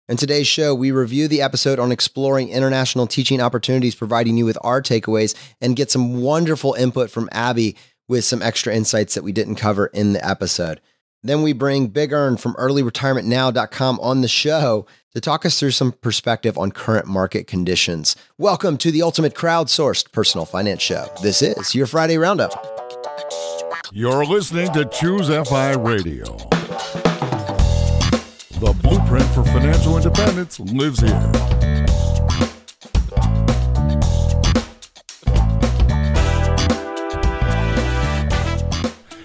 In today's show, we review the episode on exploring international teaching opportunities, providing you with our takeaways, and get some wonderful input from Abby with some extra insights that we didn't cover in the episode. Then we bring Big Earn from earlyretirementnow.com on the show to talk us through some perspective on current market conditions. Welcome to the ultimate crowdsourced personal finance show. This is your Friday Roundup. You're listening to ChooseFI Radio. The blueprint for financial independence lives here.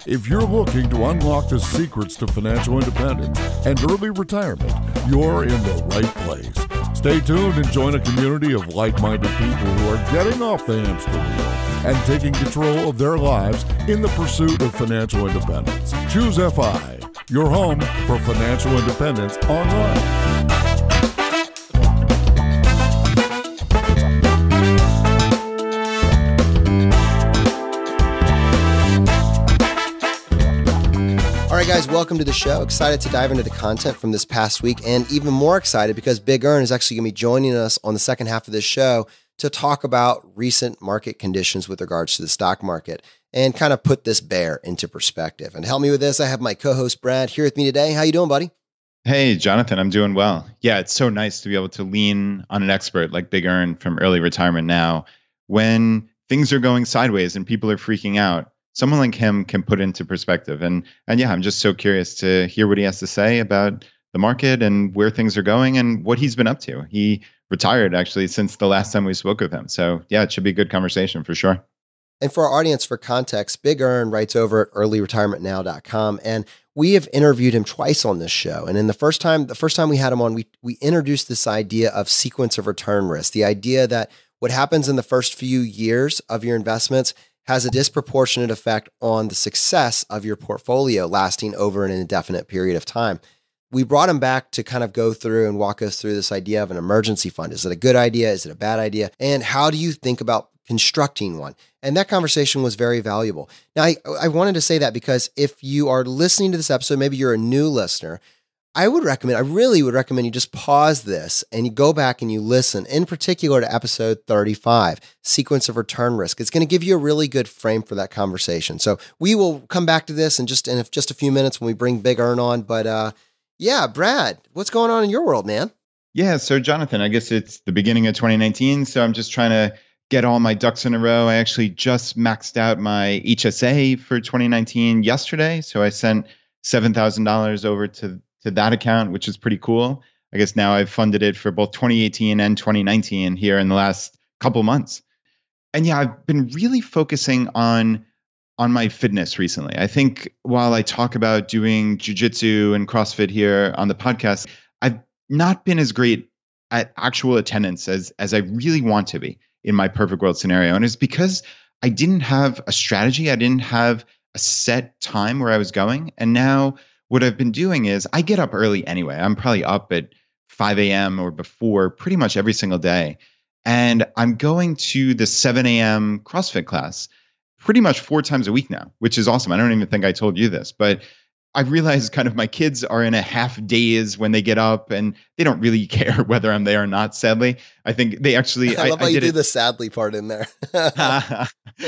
If you're looking to unlock the secrets to financial independence and early retirement, you're in the right place. Stay tuned and join a community of like-minded people who are getting off the hamster wheel and taking control of their lives in the pursuit of financial independence. ChooseFI, your home for financial independence online. All right, guys, welcome to the show. Excited to dive into the content from this past week, and even more excited because Big Earn is actually going to be joining us on the second half of this show to talk about recent market conditions with regards to the stock market and kind of put this bear into perspective. And to help me with this, I have my co-host Brad here with me today. How you doing, buddy? Hey, Jonathan, I'm doing well. Yeah, it's so nice to be able to lean on an expert like Big Earn from Early Retirement Now when things are going sideways and people are freaking out. Someone like him can put into perspective. And yeah, I'm just so curious to hear what he has to say about the market and where things are going and what he's been up to. He retired actually since the last time we spoke with him. So yeah, it should be a good conversation for sure. And for our audience, for context, Big Earn writes over at earlyretirementnow.com. And we have interviewed him twice on this show. And in the first time we had him on, we introduced this idea of sequence of return risk, the idea that what happens in the first few years of your investments has a disproportionate effect on the success of your portfolio lasting over an indefinite period of time. We brought him back to kind of go through and walk us through this idea of an emergency fund. Is it a good idea? Is it a bad idea? And how do you think about constructing one? And that conversation was very valuable. Now, I wanted to say that because if you are listening to this episode, maybe you're a new listener, I really would recommend you just pause this and you go back and you listen, in particular to episode 35, Sequence of Return Risk. It's going to give you a really good frame for that conversation. So we will come back to this in just a few minutes when we bring Big Earn on. But yeah, Brad, what's going on in your world, man? Yeah, so Jonathan, I guess it's the beginning of 2019, so I'm just trying to get all my ducks in a row. I actually just maxed out my HSA for 2019 yesterday, so I sent $7,000 over to that account, which is pretty cool. I guess now I've funded it for both 2018 and 2019 here in the last couple months. And yeah, I've been really focusing on my fitness recently. I think while I talk about doing jujitsu and CrossFit here on the podcast, I've not been as great at actual attendance as I really want to be in my perfect world scenario. And it's because I didn't have a strategy. I didn't have a set time where I was going. And now what I've been doing is I get up early anyway. I'm probably up at 5 a.m. or before pretty much every single day. And I'm going to the 7 a.m. CrossFit class pretty much 4 times a week now, which is awesome. I don't even think I told you this, but I realized kind of my kids are in a half days when they get up and they don't really care whether I'm there or not, sadly. I think they actually— I love how you do the sadly part in there.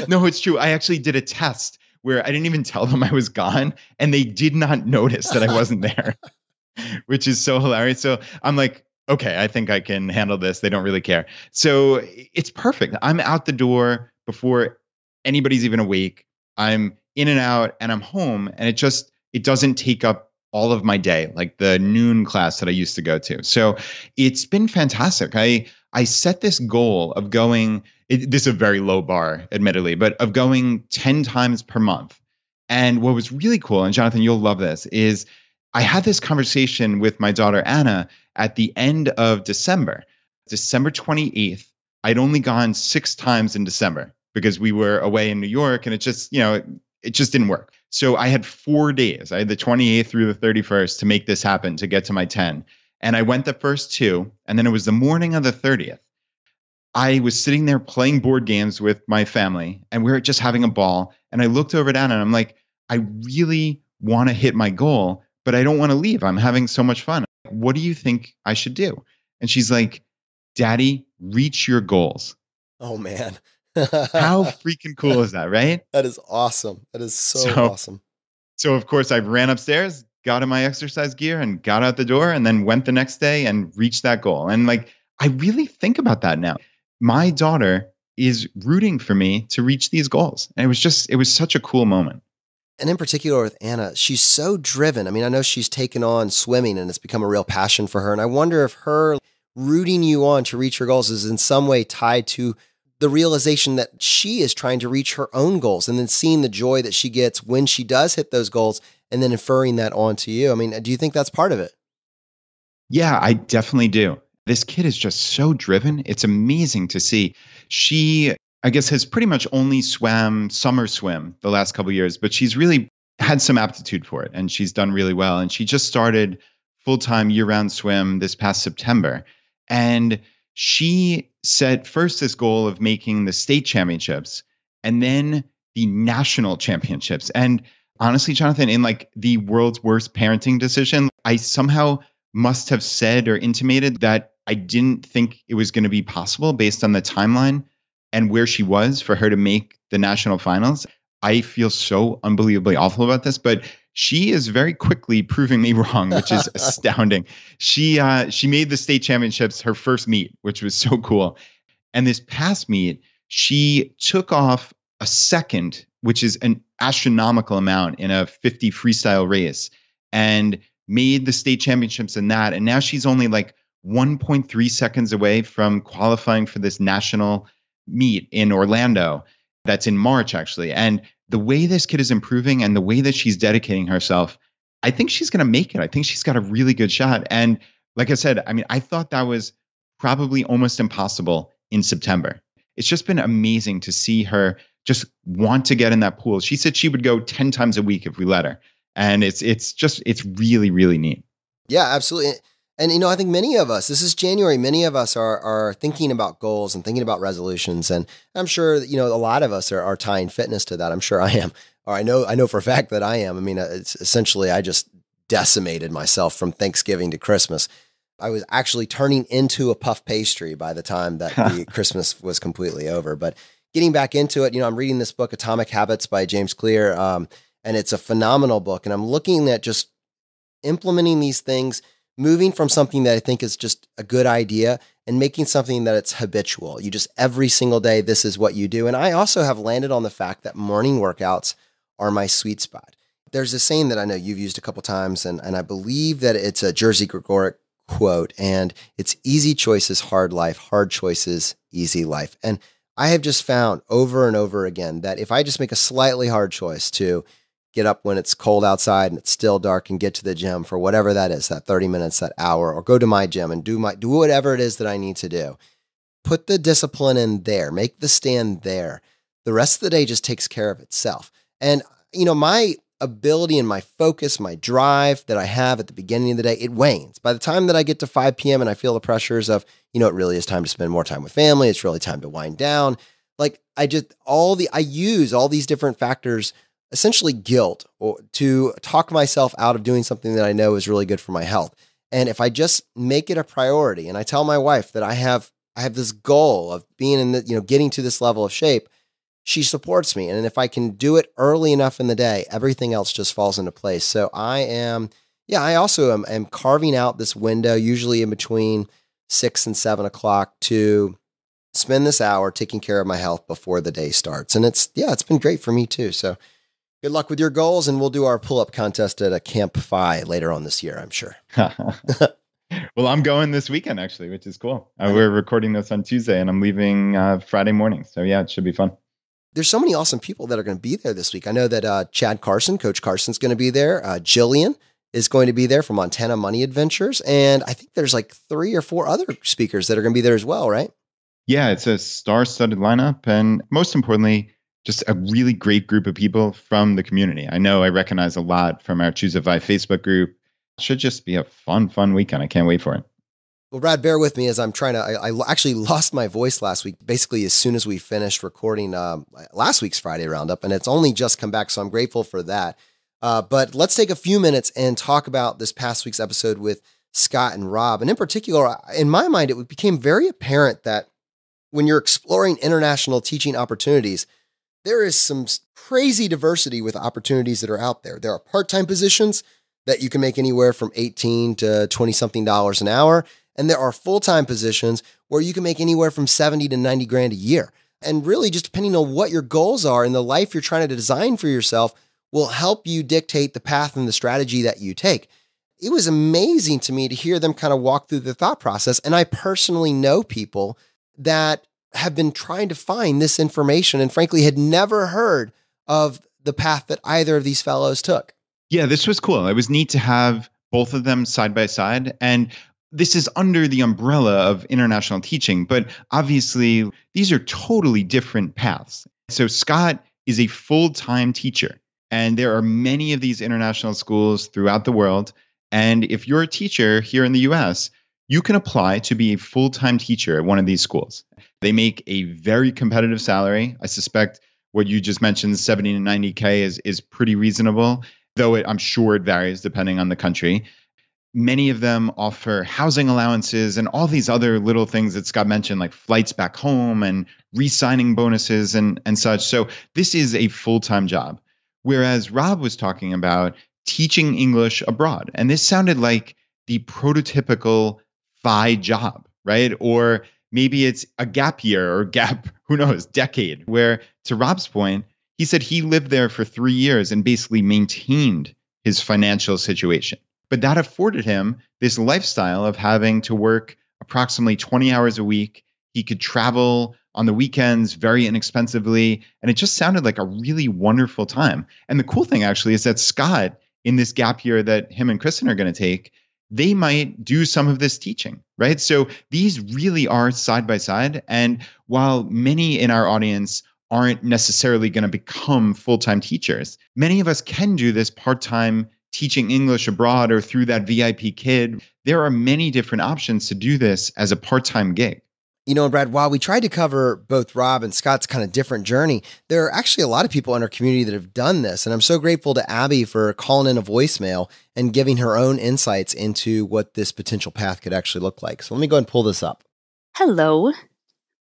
No, it's true. I actually did a test where I didn't even tell them I was gone and they did not notice that I wasn't there, which is so hilarious. So I'm like, okay, I think I can handle this. They don't really care. So it's perfect. I'm out the door before anybody's even awake. I'm in and out and I'm home, and it doesn't take up all of my day, like the noon class that I used to go to. So it's been fantastic. I set this goal of going— this is a very low bar, admittedly, but of going 10 times per month. And what was really cool, and Jonathan, you'll love this, is I had this conversation with my daughter, Anna, at the end of December 28th. I'd only gone 6 times in December because we were away in New York, and it just didn't work. So I had 4 days. I had the 28th through the 31st to make this happen, to get to my 10. And I went the first 2, and then it was the morning of the 30th. I was sitting there playing board games with my family, and we were just having a ball. And I looked over at Anna, and I'm like, I really want to hit my goal, but I don't want to leave. I'm having so much fun. what do you think I should do? And she's like, Daddy, reach your goals. Oh, man. How freaking cool is that, right? That is awesome. That is so So, awesome. so of course I ran upstairs, got in my exercise gear and got out the door and then went the next day and reached that goal. And like, I really think about that now. My daughter is rooting for me to reach these goals. And it was such a cool moment. And in particular with Anna, she's so driven. I mean, I know she's taken on swimming and it's become a real passion for her. And I wonder if her rooting you on to reach her goals is in some way tied to the realization that she is trying to reach her own goals and then seeing the joy that she gets when she does hit those goals and then inferring that onto you. I mean, do you think that's part of it? Yeah, I definitely do. This kid is just so driven. It's amazing to see. She, I guess, has pretty much only swam summer swim the last couple of years, but she's really had some aptitude for it and she's done really well. And she just started full-time year-round swim this past September. And she set first this goal of making the state championships and then the national championships. And honestly, Jonathan, in like the world's worst parenting decision, I somehow must have said or intimated that I didn't think it was going to be possible based on the timeline and where she was for her to make the national finals. I feel so unbelievably awful about this, but she is very quickly proving me wrong, which is astounding. She made the state championships her first meet, which was so cool. And this past meet, she took off a second, which is an astronomical amount in a 50 freestyle race, and made the state championships in that. And now she's only like 1.3 seconds away from qualifying for this national meet in Orlando. That's in March, actually. And the way this kid is improving and the way that she's dedicating herself, I think she's going to make it. I think she's got a really good shot. And like I said, I mean, I thought that was probably almost impossible in September. It's just been amazing to see her just want to get in that pool. She said she would go 10 times a week if we let her. And it's really, really neat. Yeah, absolutely. And, I think many of us, this is January, many of us are thinking about goals and thinking about resolutions. And I'm sure, a lot of us are tying fitness to that. I'm sure I am. Or I know for a fact that I am. I mean, it's essentially, I just decimated myself from Thanksgiving to Christmas. I was actually turning into a puff pastry by the time that the Christmas was completely over. But getting back into it, I'm reading this book, Atomic Habits by James Clear. And it's a phenomenal book. And I'm looking at just implementing these things, moving from something that I think is just a good idea and making something that it's habitual. You just every single day, this is what you do. And I also have landed on the fact that morning workouts are my sweet spot. There's a saying that I know you've used a couple times, and I believe that it's a Jersey Gregoric quote, and it's easy choices, hard life, hard choices, easy life. And I have just found over and over again that if I just make a slightly hard choice to get up when it's cold outside and it's still dark and get to the gym for whatever that is, that 30 minutes, that hour, or go to my gym and do whatever it is that I need to do. Put the discipline in there, make the stand there. The rest of the day just takes care of itself. And, my ability and my focus, my drive that I have at the beginning of the day, it wanes. By the time that I get to 5 p.m. and I feel the pressures of, it really is time to spend more time with family. It's really time to wind down. Like I use all these different factors, essentially guilt, or to talk myself out of doing something that I know is really good for my health. And if I just make it a priority and I tell my wife that I have this goal of being in the, getting to this level of shape, she supports me. And if I can do it early enough in the day, everything else just falls into place. So I also am carving out this window, usually in between 6 and 7 o'clock, to spend this hour taking care of my health before the day starts. And it's been great for me too. So good luck with your goals, and we'll do our pull-up contest at a Camp Phi later on this year, I'm sure. Well, I'm going this weekend, actually, which is cool. We're recording this on Tuesday, and I'm leaving Friday morning. So, yeah, it should be fun. There's so many awesome people that are going to be there this week. I know that Coach Carson's going to be there. Jillian is going to be there from Montana Money Adventures. And I think there's like 3 or 4 other speakers that are going to be there as well, right? Yeah, it's a star-studded lineup. And most importantly, just a really great group of people from the community. I know I recognize a lot from our ChooseFI Facebook group. It should just be a fun weekend. I can't wait for it. Well, Brad, bear with me as I'm trying to, I actually lost my voice last week, basically as soon as we finished recording last week's Friday Roundup, and it's only just come back, so I'm grateful for that. But let's take a few minutes and talk about this past week's episode with Scott and Rob. And in particular, in my mind, it became very apparent that when you're exploring international teaching opportunities, there is some crazy diversity with opportunities that are out there. There are part-time positions that you can make anywhere from $18 to $20-something an hour. And there are full-time positions where you can make anywhere from 70 to 90 grand a year. And really, just depending on what your goals are and the life you're trying to design for yourself will help you dictate the path and the strategy that you take. It was amazing to me to hear them kind of walk through the thought process. And I personally know people that have been trying to find this information and frankly had never heard of the path that either of these fellows took. Yeah, this was cool. It was neat to have both of them side by side. And this is under the umbrella of international teaching, but obviously these are totally different paths. So Scott is a full-time teacher, and there are many of these international schools throughout the world. And if you're a teacher here in the US, you can apply to be a full-time teacher at one of these schools. They make a very competitive salary. I suspect what you just mentioned, 70 to 90K is pretty reasonable, though I'm sure it varies depending on the country. Many of them offer housing allowances and all these other little things that Scott mentioned, like flights back home and re-signing bonuses and such. So this is a full-time job. Whereas Rob was talking about teaching English abroad. And this sounded like the prototypical FI job, right? Or maybe it's a gap year or who knows, decade, where to Rob's point, he said he lived there for 3 years and basically maintained his financial situation. But that afforded him this lifestyle of having to work approximately 20 hours a week. He could travel on the weekends very inexpensively. And it just sounded like a really wonderful time. And the cool thing actually is that Scott, in this gap year that him and Kristen are going to take, they might do some of this teaching, right? So these really are side by side. And while many in our audience aren't necessarily going to become full-time teachers, many of us can do this part-time teaching English abroad or through that VIP kid. There are many different options to do this as a part-time gig. You know, Brad, while we tried to cover both Rob and Scott's kind of different journey, there are actually a lot of people in our community that have done this. And I'm so grateful to Abby for calling in a voicemail and giving her own insights into what this potential path could actually look like. So let me go ahead and pull this up. Hello,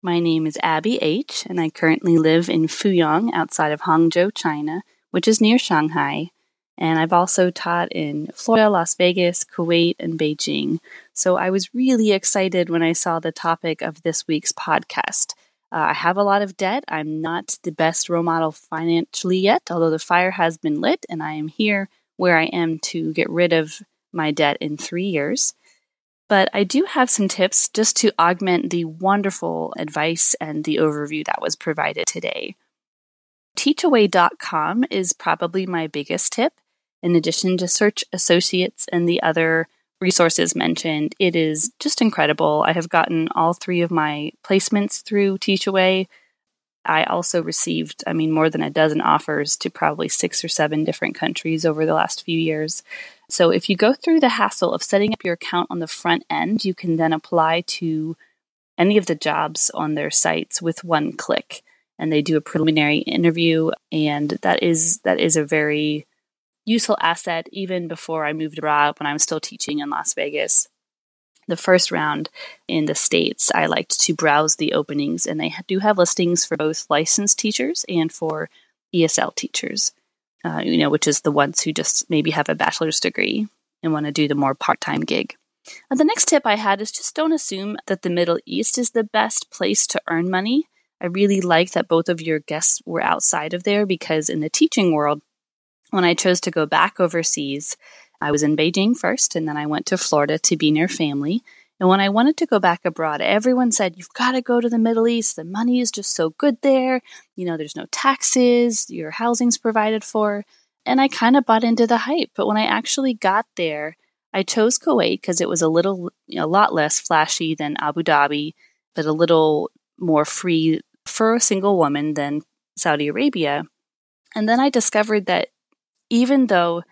my name is Abby H., and I currently live in Fuyang outside of Hangzhou, China, which is near Shanghai. And I've also taught in Florida, Las Vegas, Kuwait, and Beijing. So I was really excited when I saw the topic of this week's podcast. I have a lot of debt. I'm not the best role model financially yet, although the fire has been lit, and I am here where I am to get rid of my debt in 3 years. But I do have some tips just to augment the wonderful advice and the overview that was provided today. TeachAway.com is probably my biggest tip. In addition to Search Associates and the other resources mentioned, it is just incredible. I have gotten all 3 of my placements through TeachAway. I also received, more than a dozen offers to probably 6 or 7 different countries over the last few years. So if you go through the hassle of setting up your account on the front end, you can then apply to any of the jobs on their sites with one click. And they do a preliminary interview, and that is a very useful asset even before I moved abroad when I was still teaching in Las Vegas. The first round in the States, I liked to browse the openings, and they do have listings for both licensed teachers and for ESL teachers, which is the ones who just maybe have a bachelor's degree and want to do the more part-time gig. The next tip I had is just don't assume that the Middle East is the best place to earn money. I really like that both of your guests were outside of there, because in the teaching world, when I chose to go back overseas, I was in Beijing first, and then I went to Florida to be near family. And when I wanted to go back abroad, everyone said, you've got to go to the Middle East. The money is just so good there. There's no taxes. Your housing's provided for. And I kind of bought into the hype. But when I actually got there, I chose Kuwait because it was a lot less flashy than Abu Dhabi, but a little more free for a single woman than Saudi Arabia. And then I discovered that even though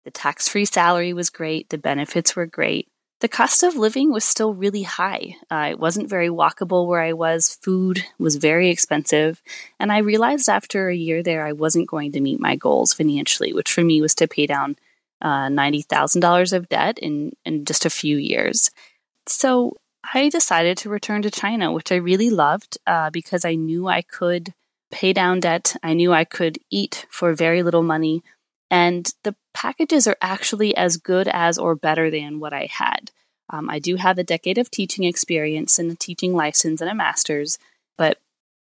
the tax-free salary was great, the benefits were great, the cost of living was still really high. It wasn't very walkable where I was. Food was very expensive. And I realized after a year there, I wasn't going to meet my goals financially, which for me was to pay down $90,000 of debt in just a few years. So I decided to return to China, which I really loved because I knew I could pay down debt. I knew I could eat for very little money. And the packages are actually as good as or better than what I had. I do have a decade of teaching experience and a teaching license and a master's, but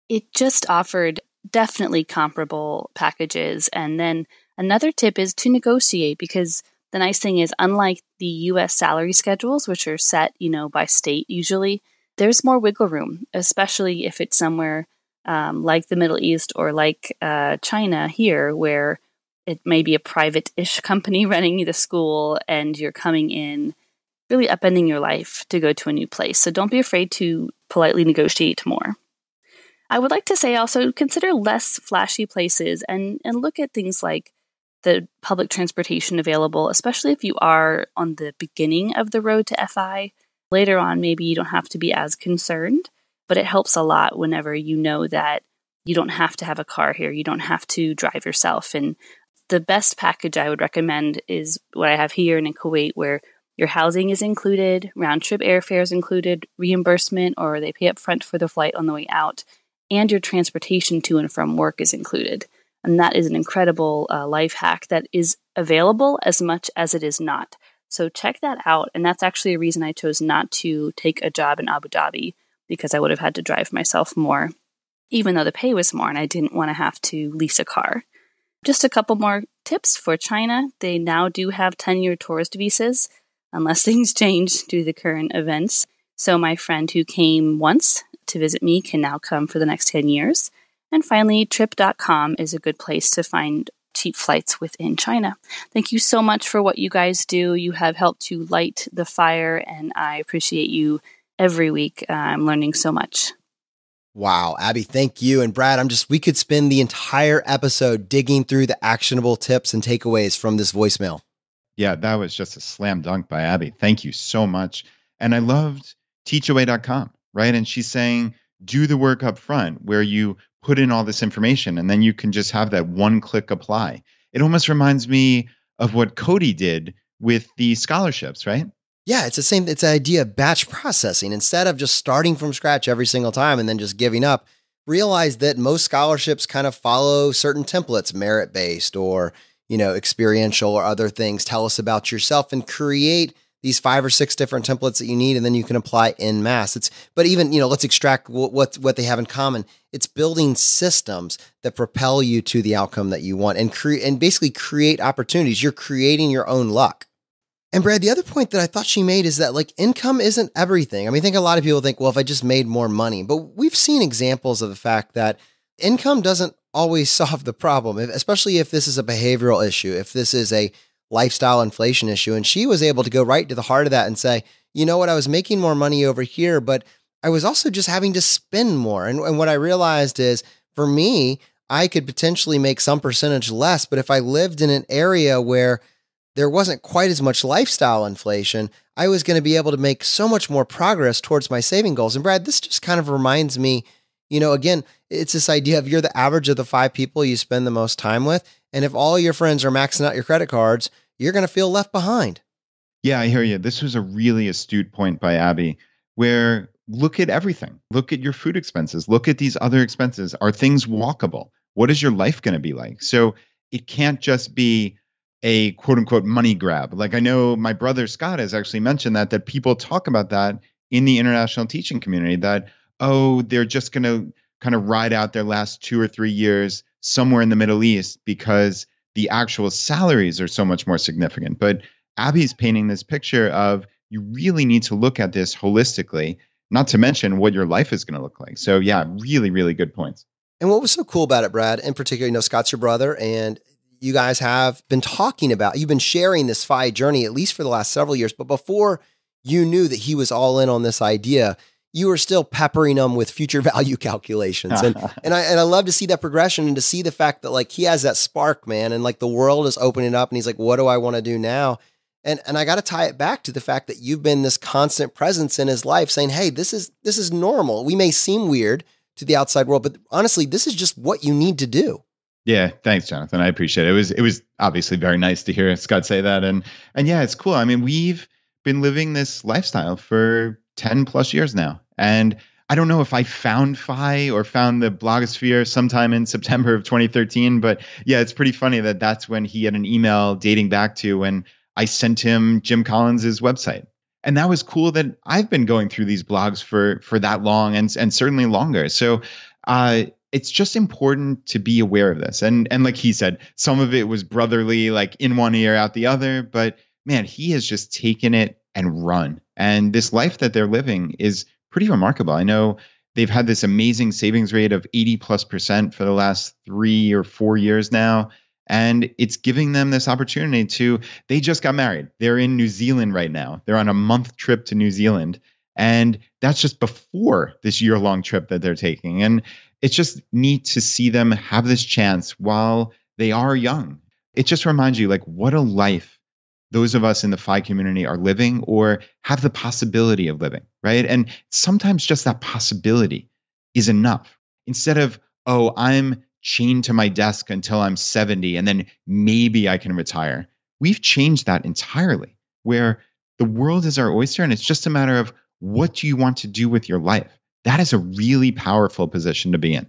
it just offered definitely comparable packages. And then another tip is to negotiate, because the nice thing is, unlike the US salary schedules, which are set, by state usually, there's more wiggle room, especially if it's somewhere like the Middle East or like China here, where it may be a private-ish company running the school and you're coming in really upending your life to go to a new place. So don't be afraid to politely negotiate more. I would like to say also consider less flashy places and look at things like the public transportation available, especially if you are on the beginning of the road to FI. Later on, maybe you don't have to be as concerned, but it helps a lot whenever you know that you don't have to have a car here. You don't have to drive yourself. And the best package I would recommend is what I have here and in Kuwait, where your housing is included, round-trip airfare is included, reimbursement, or they pay up front for the flight on the way out, and your transportation to and from work is included. And that is an incredible life hack that is available as much as it is not. So check that out. And that's actually a reason I chose not to take a job in Abu Dhabi, because I would have had to drive myself more, even though the pay was more and I didn't want to have to lease a car. Just a couple more tips for China. They now do have 10-year tourist visas, unless things change due to the current events. So my friend who came once to visit me can now come for the next 10 years. And finally, trip.com is a good place to find cheap flights within China. Thank you so much for what you guys do. You have helped to light the fire, and I appreciate you every week. I'm learning so much. Wow, Abby, thank you. And Brad, we could spend the entire episode digging through the actionable tips and takeaways from this voicemail. Yeah, that was just a slam dunk by Abby. Thank you so much. And I loved TeachAway.com, right? And she's saying, do the work up front where you put in all this information and then you can just have that one-click apply. It almost reminds me of what Cody did with the scholarships, right? Yeah, it's the same. It's the idea of batch processing. Instead of just starting from scratch every single time and then just giving up, realize that most scholarships kind of follow certain templates, merit-based or, experiential or other things. Tell us about yourself and create these 5 or 6 different templates that you need, and then you can apply en masse. But even, let's extract what they have in common. It's building systems that propel you to the outcome that you want and basically create opportunities. You're creating your own luck. And Brad, the other point that I thought she made is that income isn't everything. I mean, I think a lot of people think, well, if I just made more money, but we've seen examples of the fact that income doesn't always solve the problem, especially if this is a behavioral issue, if this is a lifestyle inflation issue. And she was able to go right to the heart of that and say, you know what, I was making more money over here, but I was also just having to spend more. And what I realized is, for me, I could potentially make some percentage less, but if I lived in an area where there wasn't quite as much lifestyle inflation, I was going to be able to make so much more progress towards my saving goals. And Brad, this just kind of reminds me, again, it's this idea of you're the average of the 5 people you spend the most time with. And if all your friends are maxing out your credit cards, you're going to feel left behind. Yeah, I hear you. This was a really astute point by Abby, where look at everything. Look at your food expenses. Look at these other expenses. Are things walkable? What is your life going to be like? So it can't just be a quote unquote money grab. Like, I know my brother Scott has actually mentioned that people talk about that in the international teaching community, that, they're just going to kind of ride out their last 2 or 3 years somewhere in the Middle East because the actual salaries are so much more significant. But Abby's painting this picture of, you really need to look at this holistically, not to mention what your life is going to look like. So yeah, really, really good points. And what was so cool about it, Brad, in particular, Scott's your brother, and you guys have been talking about, you've been sharing this FI journey, at least for the last several years, but before you knew that he was all in on this idea, you were still peppering him with future value calculations. And I love to see that progression and to see the fact that he has that spark, man. And the world is opening up and he's like, what do I want to do now? And I got to tie it back to the fact that you've been this constant presence in his life saying, hey, this is normal. We may seem weird to the outside world, but honestly, this is just what you need to do. Yeah, thanks, Jonathan. I appreciate it. It was obviously very nice to hear Scott say that. And yeah, it's cool. I mean, we've been living this lifestyle for 10 plus years now. And I don't know if I found Fi or found the blogosphere sometime in September of 2013, but yeah, it's pretty funny that that's when he had an email dating back to when I sent him Jim Collins's website. And that was cool that I've been going through these blogs for that long and certainly longer. So it's just important to be aware of this. And like he said, some of it was brotherly, like in one ear, out the other. But man, he has just taken it and run. And this life that they're living is pretty remarkable. I know they've had this amazing savings rate of 80+% for the last 3 or 4 years now. And it's giving them this opportunity they just got married. They're in New Zealand right now. They're on a month trip to New Zealand. And that's just before this year-long trip that they're taking. And it's just neat to see them have this chance while they are young. It just reminds you, like, what a life those of us in the FI community are living or have the possibility of living, right? And sometimes just that possibility is enough. Instead of, oh, I'm chained to my desk until I'm 70 and then maybe I can retire. We've changed that entirely, where the world is our oyster and it's just a matter of what do you want to do with your life? That is a really powerful position to be in.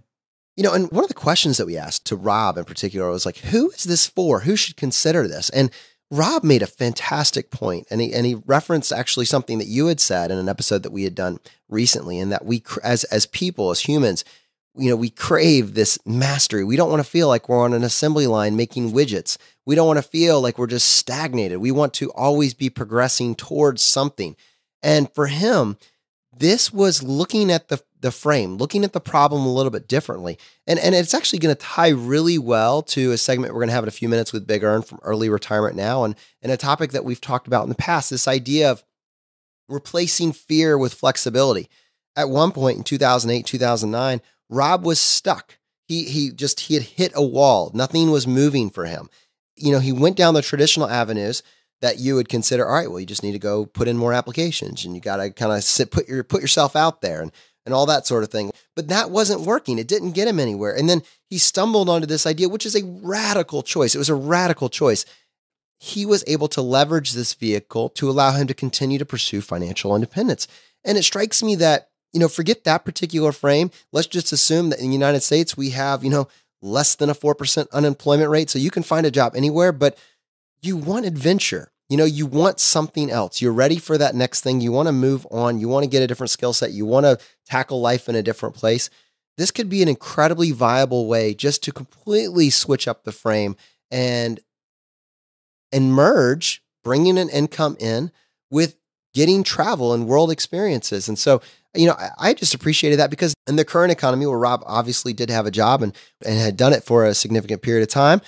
And one of the questions that we asked to Rob in particular was like, who is this for? Who should consider this? And Rob made a fantastic point, and he referenced actually something that you had said in an episode that we had done recently, and that we, as people, as humans, we crave this mastery. We don't want to feel like we're on an assembly line making widgets. We don't want to feel like we're just stagnated. We want to always be progressing towards something. And for him, this was looking at the frame, looking at the problem a little bit differently. And it's actually going to tie really well to a segment we're going to have in a few minutes with Big Earn from Early Retirement Now, and a topic that we've talked about in the past, this idea of replacing fear with flexibility. At one point in 2008, 2009, Rob was stuck. He had hit a wall. Nothing was moving for him. He went down the traditional avenues that you would consider, all right, well, you just need to go put in more applications and you got to kind of put yourself out there and all that sort of thing. But that wasn't working. It didn't get him anywhere. And then he stumbled onto this idea, which is a radical choice. It was a radical choice. He was able to leverage this vehicle to allow him to continue to pursue financial independence. And it strikes me that, forget that particular frame. Let's just assume that in the United States, we have, less than a 4% unemployment rate. So you can find a job anywhere, but you want adventure. You want something else. You're ready for that next thing. You want to move on. You want to get a different skill set. You want to tackle life in a different place. This could be an incredibly viable way just to completely switch up the frame and merge bringing an income in with getting travel and world experiences. And so, I just appreciated that because in the current economy where Rob obviously did have a job and had done it for a significant period of time,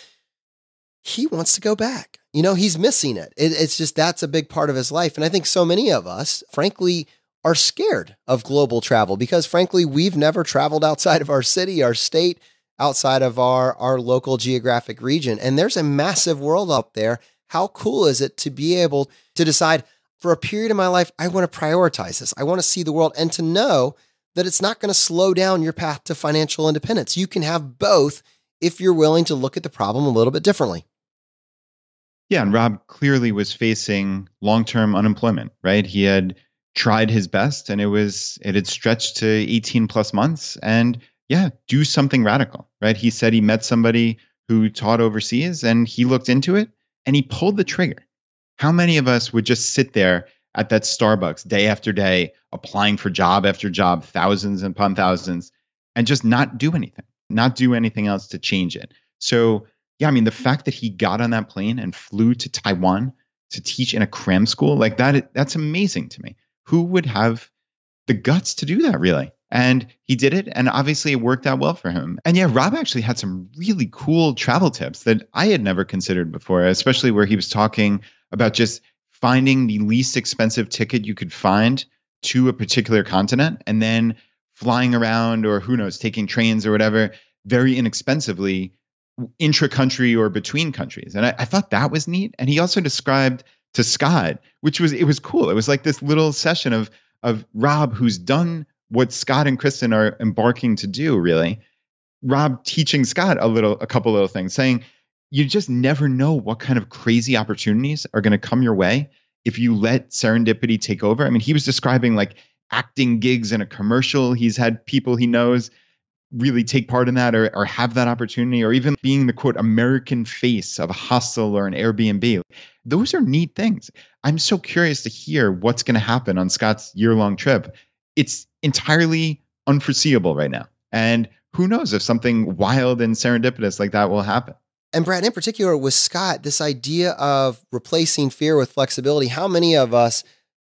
he wants to go back. He's missing it. It's just, that's a big part of his life. And I think so many of us, frankly, are scared of global travel because frankly, we've never traveled outside of our city, our state, outside of our local geographic region. And there's a massive world out there. How cool is it to be able to decide for a period of my life, I want to prioritize this. I want to see the world and to know that it's not going to slow down your path to financial independence. You can have both if you're willing to look at the problem a little bit differently. Yeah, and Rob clearly was facing long-term unemployment, right? He had tried his best and it had stretched to 18 plus months and yeah, do something radical, right? He said he met somebody who taught overseas and he looked into it and he pulled the trigger. How many of us would just sit there at that Starbucks day after day, applying for job after job, thousands upon thousands, and just not do anything else to change it? So yeah, I mean, the fact that he got on that plane and flew to Taiwan to teach in a cram school, like that's amazing to me. Who would have the guts to do that, really? And he did it, and obviously it worked out well for him. And yeah, Rob actually had some really cool travel tips that I had never considered before, especially where he was talking about just finding the least expensive ticket you could find to a particular continent and then flying around, or who knows, taking trains or whatever, very inexpensively intra-country or between countries. And I thought that was neat. And he also described to Scott, it was cool. It was like this little session of Rob, who's done what Scott and Kristen are embarking to do, really. Rob teaching Scott a couple little things, saying you just never know what kind of crazy opportunities are going to come your way if you let serendipity take over. I mean, he was describing like acting gigs in a commercial. He's had people he knows really take part in that or have that opportunity, or even being the quote American face of a hostel or an Airbnb. Those are neat things. I'm so curious to hear what's going to happen on Scott's year-long trip. It's entirely unforeseeable right now. And who knows if something wild and serendipitous like that will happen. And Brad, in particular with Scott, this idea of replacing fear with flexibility, how many of us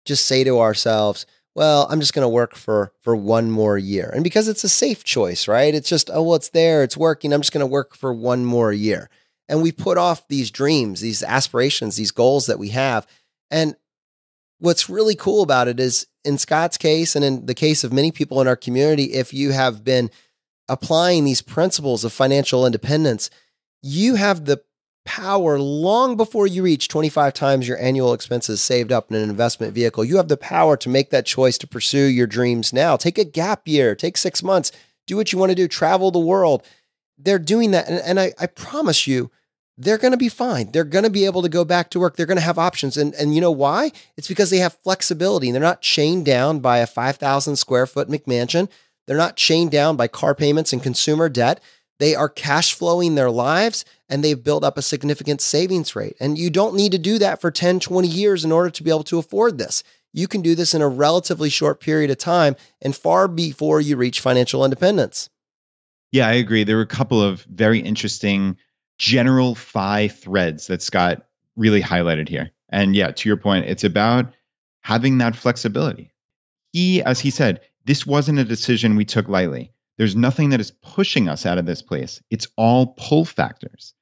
just say to ourselves, well, I'm just going to work for one more year. And because it's a safe choice, right? It's just, oh, well, it's there, it's working. I'm just going to work for one more year. And we put off these dreams, these aspirations, these goals that we have. And what's really cool about it is in Scott's case, and in the case of many people in our community, if you have been applying these principles of financial independence, you have the power long before you reach 25 times your annual expenses saved up in an investment vehicle. You have the power to make that choice to pursue your dreams now. Take a gap year, take 6 months, do what you want to do, travel the world. They're doing that. And I promise you, they're going to be fine. They're going to be able to go back to work. They're going to have options. And you know why? It's because they have flexibility. They're not chained down by a 5,000 square foot McMansion. They're not chained down by car payments and consumer debt. They are cash flowing their lives, and they've built up a significant savings rate. And you don't need to do that for 10, 20 years in order to be able to afford this. You can do this in a relatively short period of time and far before you reach financial independence. Yeah, I agree. There were a couple of very interesting general FI threads that Scott really highlighted here. And yeah, to your point, it's about having that flexibility. As he said, this wasn't a decision we took lightly. There's nothing that is pushing us out of this place. It's all pull factors.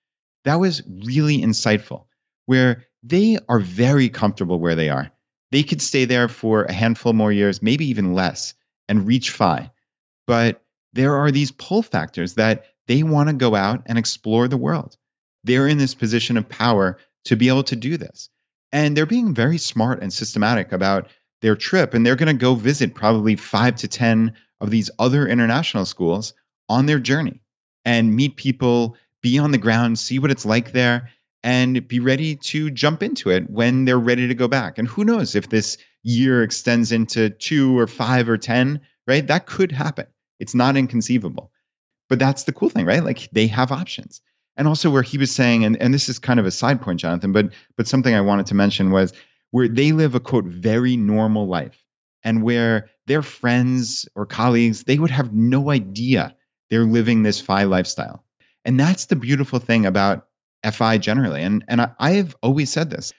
That was really insightful, where they are very comfortable where they are. They could stay there for a handful more years, maybe even less, and reach FI. But there are these pull factors that they want to go out and explore the world. They're in this position of power to be able to do this. And they're being very smart and systematic about their trip. And they're going to go visit probably 5 to 10 of these other international schools on their journey and meet people, be on the ground, see what it's like there, and be ready to jump into it when they're ready to go back. And who knows if this year extends into 2 or 5 or 10, right? That could happen. It's not inconceivable. But that's the cool thing, right? Like they have options. And also where he was saying, and this is kind of a side point, Jonathan, but something I wanted to mention was where they live a, quote, very normal life, and where their friends or colleagues, they would have no idea they're living this FI lifestyle. And that's the beautiful thing about FI generally. And I've always said this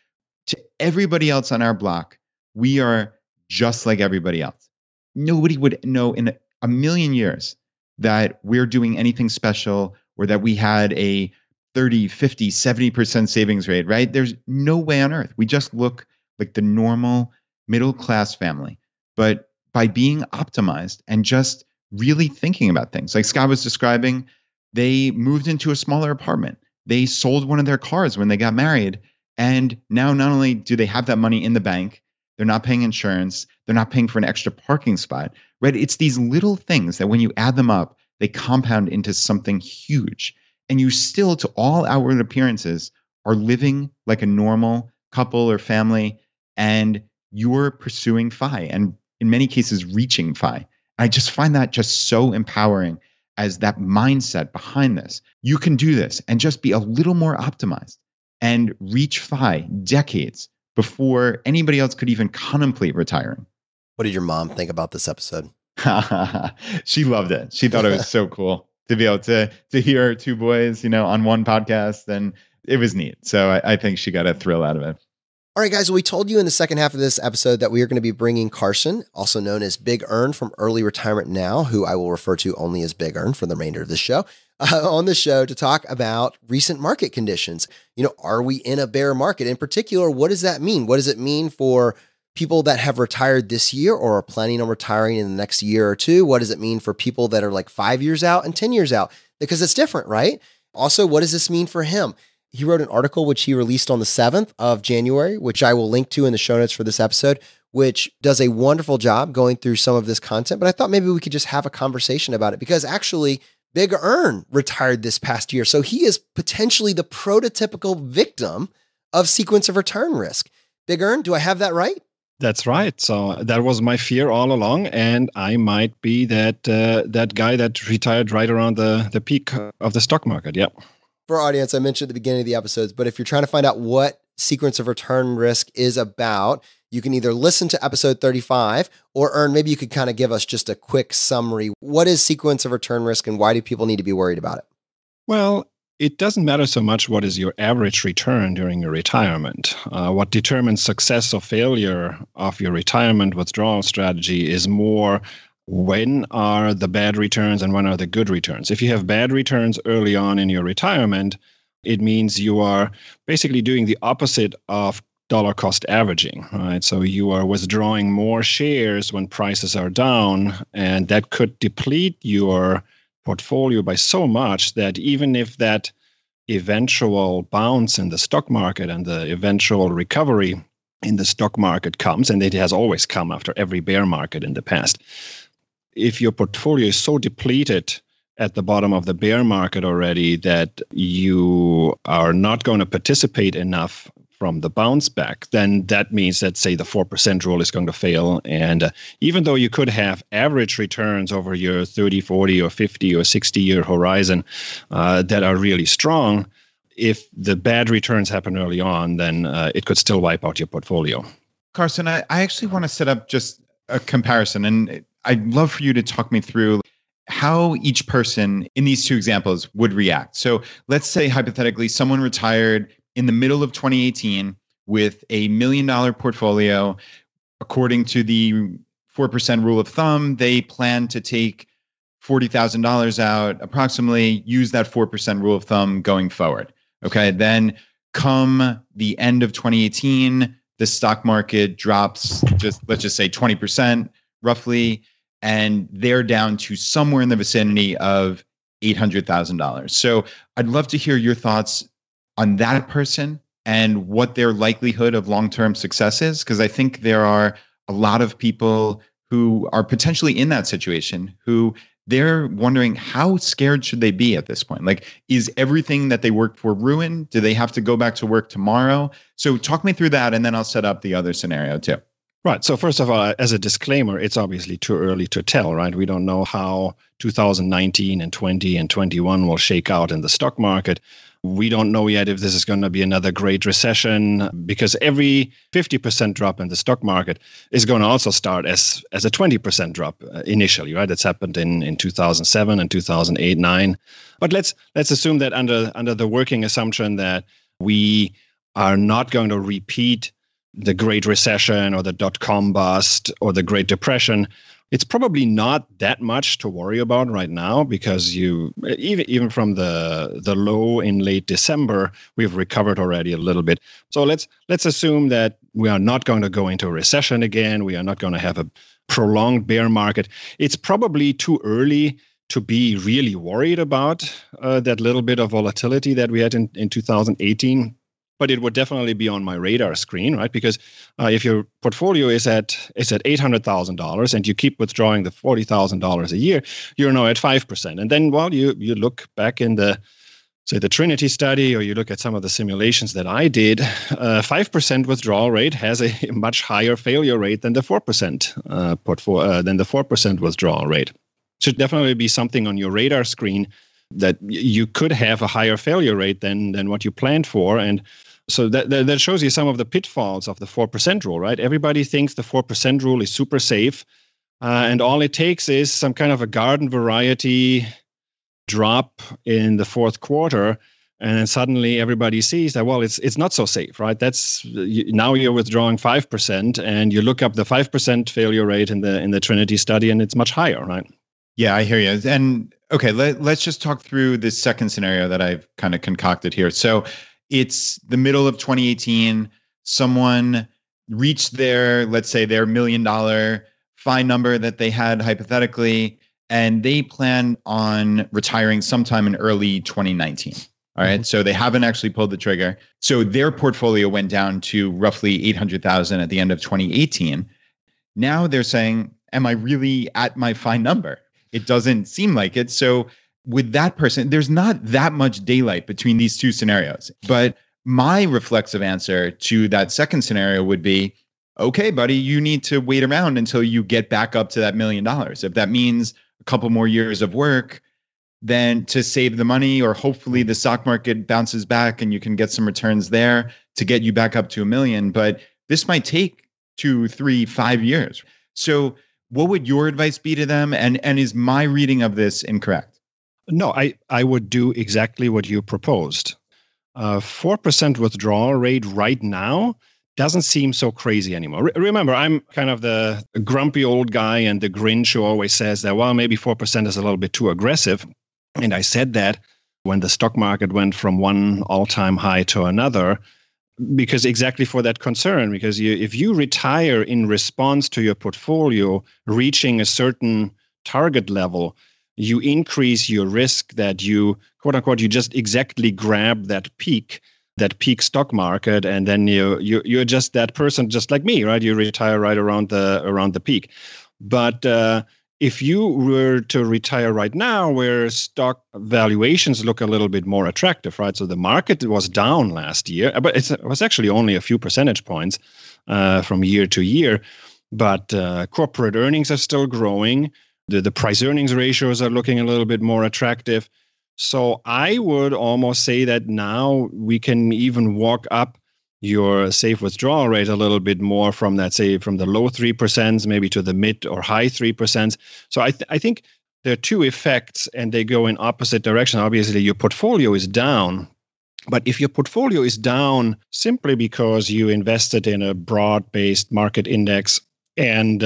to everybody else on our block, we are just like everybody else. Nobody would know in a million years that we're doing anything special or that we had a 30, 50, 70% savings rate, right? There's no way on earth. We just look like the normal middle-class family. But by being optimized and just really thinking about things, like Scott was describing, they moved into a smaller apartment. They sold one of their cars when they got married. And now not only do they have that money in the bank, they're not paying insurance, they're not paying for an extra parking spot, right? It's these little things that when you add them up, they compound into something huge. And you still, to all outward appearances, are living like a normal couple or family, and you're pursuing FI and in many cases reaching FI. I just find that just so empowering as that mindset behind this. You can do this and just be a little more optimized and reach FI decades before anybody else could even contemplate retiring. What did your mom think about this episode? She loved it. She thought it was so cool to be able to hear two boys, on one podcast, and it was neat. So I think she got a thrill out of it. All right, guys, we told you in the second half of this episode that we are going to be bringing Carson, also known as Big Earn from Early Retirement Now, who I will refer to only as Big Earn for the remainder of the show, on the show to talk about recent market conditions. Are we in a bear market? In particular, what does that mean? What does it mean for people that have retired this year or are planning on retiring in the next year or two? What does it mean for people that are like 5 years out and 10 years out? Because it's different, right? Also, what does this mean for him? He wrote an article which he released on the 7th of January, which I will link to in the show notes for this episode, which does a wonderful job going through some of this content. But I thought maybe we could just have a conversation about it, because actually Big Earn retired this past year. So he is potentially the prototypical victim of sequence of return risk. Big Earn, do I have that right? That's right. So that was my fear all along, and I might be that guy that retired right around the peak of the stock market. Yep. For our audience, I mentioned at the beginning of the episodes, but if you're trying to find out what sequence of return risk is about, you can either listen to episode 35 or Earn, maybe you could kind of give us just a quick summary. What is sequence of return risk and why do people need to be worried about it? Well, it doesn't matter so much what is your average return during your retirement. What determines success or failure of your retirement withdrawal strategy is more when are the bad returns and when are the good returns. If you have bad returns early on in your retirement, it means you are basically doing the opposite of dollar cost averaging, right? So you are withdrawing more shares when prices are down, and that could deplete your portfolio by so much that even if that eventual bounce in the stock market and the eventual recovery in the stock market comes, and it has always come after every bear market in the past, if your portfolio is so depleted at the bottom of the bear market already that you are not going to participate enough from the bounce back, then that means that, say, the 4% rule is going to fail. And even though you could have average returns over your 30, 40, or 50 or 60-year horizon that are really strong, if the bad returns happen early on, then it could still wipe out your portfolio. Carson, I actually want to set up just a comparison, and I'd love for you to talk me through how each person in these two examples would react. So let's say hypothetically someone retired in the middle of 2018 with $1 million portfolio. According to the 4% rule of thumb, they plan to take $40,000 out, approximately, use that 4% rule of thumb going forward. Okay, then come the end of 2018, the stock market drops let's just say 20% roughly, and they're down to somewhere in the vicinity of $800,000. So I'd love to hear your thoughts on that person and what their likelihood of long-term success is, because I think there are a lot of people who are potentially in that situation who they're wondering how scared should they be at this point? Like, is everything that they worked for ruined? Do they have to go back to work tomorrow? So talk me through that, and then I'll set up the other scenario too. Right. So first of all, as a disclaimer, it's obviously too early to tell, right? We don't know how 2019 and 20 and 21 will shake out in the stock market. We don't know yet if this is going to be another great recession, because every 50% drop in the stock market is going to also start as a 20% drop initially, right? That's happened in 2007 and 2008, 9. But let's assume that under the working assumption that we are not going to repeat the Great Recession or the dot-com bust or the Great Depression, it's probably not that much to worry about right now, because even from the low in late December, we've recovered already a little bit. So let's assume that we are not going to go into a recession again. We are not going to have a prolonged bear market. It's probably too early to be really worried about that little bit of volatility that we had in 2018. But it would definitely be on my radar screen, right? Because if your portfolio is at $800,000 and you keep withdrawing the $40,000 a year, you're now at 5%. And then, well, you look back in the Trinity study, or you look at some of the simulations that I did, 5% withdrawal rate has a much higher failure rate than the 4% withdrawal rate. Should definitely be something on your radar screen that you could have a higher failure rate than what you planned for. And so that shows you some of the pitfalls of the 4% rule, right? Everybody thinks the 4% rule is super safe, and all it takes is some kind of a garden variety drop in the fourth quarter, and then suddenly everybody sees that, well, it's not so safe, right? Now you're withdrawing 5%, and you look up the 5% failure rate in the Trinity study, and it's much higher, right? Yeah, I hear you. And okay, let's just talk through this second scenario that I've kind of concocted here. So it's the middle of 2018. Someone reached let's say their $1 million fine number that they had hypothetically, and they plan on retiring sometime in early 2019. All right. So they haven't actually pulled the trigger. So their portfolio went down to roughly 800,000 at the end of 2018. Now they're saying, am I really at my fine number? It doesn't seem like it. So with that person, there's not that much daylight between these two scenarios. But my reflexive answer to that second scenario would be, okay, buddy, you need to wait around until you get back up to that $1 million. If that means a couple more years of work, then to save the money, or hopefully the stock market bounces back and you can get some returns there to get you back up to $1 million. But this might take 2, 3, 5 years. So what would your advice be to them? And is my reading of this incorrect? No, I would do exactly what you proposed. 4% withdrawal rate right now doesn't seem so crazy anymore. Remember, I'm kind of the grumpy old guy and the Grinch who always says that, well, maybe 4% is a little bit too aggressive. And I said that when the stock market went from one all-time high to another, because exactly for that concern, because if you retire in response to your portfolio reaching a certain target level, you increase your risk that you, quote unquote, you just exactly grab that peak stock market, and then you're just that person, just like me, right? You retire right around the peak. But if you were to retire right now, where stock valuations look a little bit more attractive, right? So the market was down last year, but it was actually only a few percentage points from year to year. But corporate earnings are still growing. The price earnings ratios are looking a little bit more attractive. So I would almost say that now we can even walk up your safe withdrawal rate a little bit more from that, say, from the low 3% maybe to the mid or high 3%. So I think there are two effects, and they go in opposite direction. Obviously, your portfolio is down. But if your portfolio is down simply because you invested in a broad-based market index and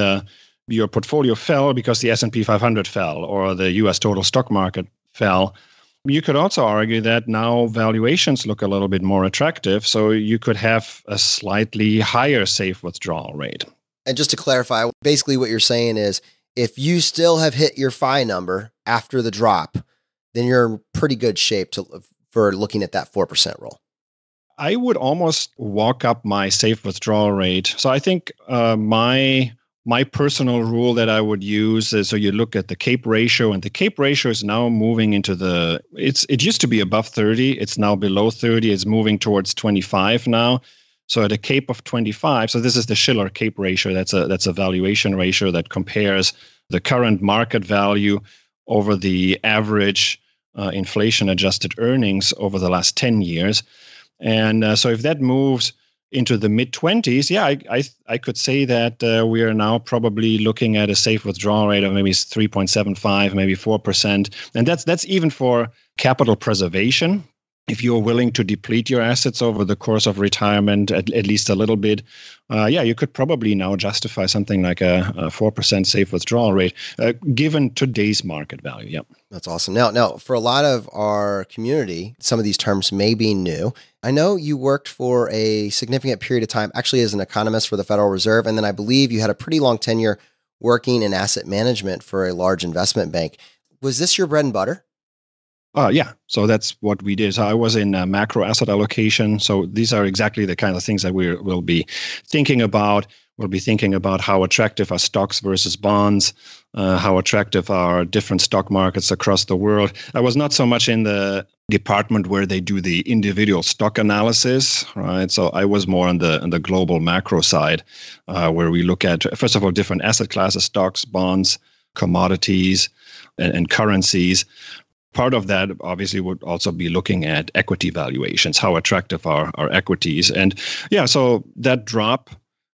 your portfolio fell because the S&P 500 fell or the U.S. total stock market fell, you could also argue that now valuations look a little bit more attractive, so you could have a slightly higher safe withdrawal rate. And just to clarify, basically what you're saying is if you still have hit your FI number after the drop, then you're in pretty good shape for looking at that 4% rule. I would almost walk up my safe withdrawal rate. So I think my personal rule that I would use is, so you look at the CAPE ratio, and the CAPE ratio is now moving into it used to be above 30. It's now below 30. It's moving towards 25 now. So at a CAPE of 25, so this is the Shiller CAPE ratio. That's a valuation ratio that compares the current market value over the average inflation adjusted earnings over the last 10 years. And so if that moves into the mid-20s, yeah, I could say that we are now probably looking at a safe withdrawal rate of maybe 3.75, maybe 4%. And that's even for capital preservation. If you're willing to deplete your assets over the course of retirement, at least a little bit, you could probably now justify something like a 4% safe withdrawal rate, given today's market value. Yep. That's awesome. Now, for a lot of our community, some of these terms may be new. I know you worked for a significant period of time, actually as an economist for the Federal Reserve, and then I believe you had a pretty long tenure working in asset management for a large investment bank. Was this your bread and butter? Yeah, so that's what we did. So I was in macro asset allocation. So these are exactly the kind of things that we'll be thinking about. We'll be thinking about how attractive are stocks versus bonds, how attractive are different stock markets across the world. I was not so much in the department where they do the individual stock analysis, right? So I was more on the global macro side, where we look at, first of all, different asset classes, stocks, bonds, commodities, and currencies. Part of that obviously would also be looking at equity valuations. How attractive are equities? And yeah, so that drop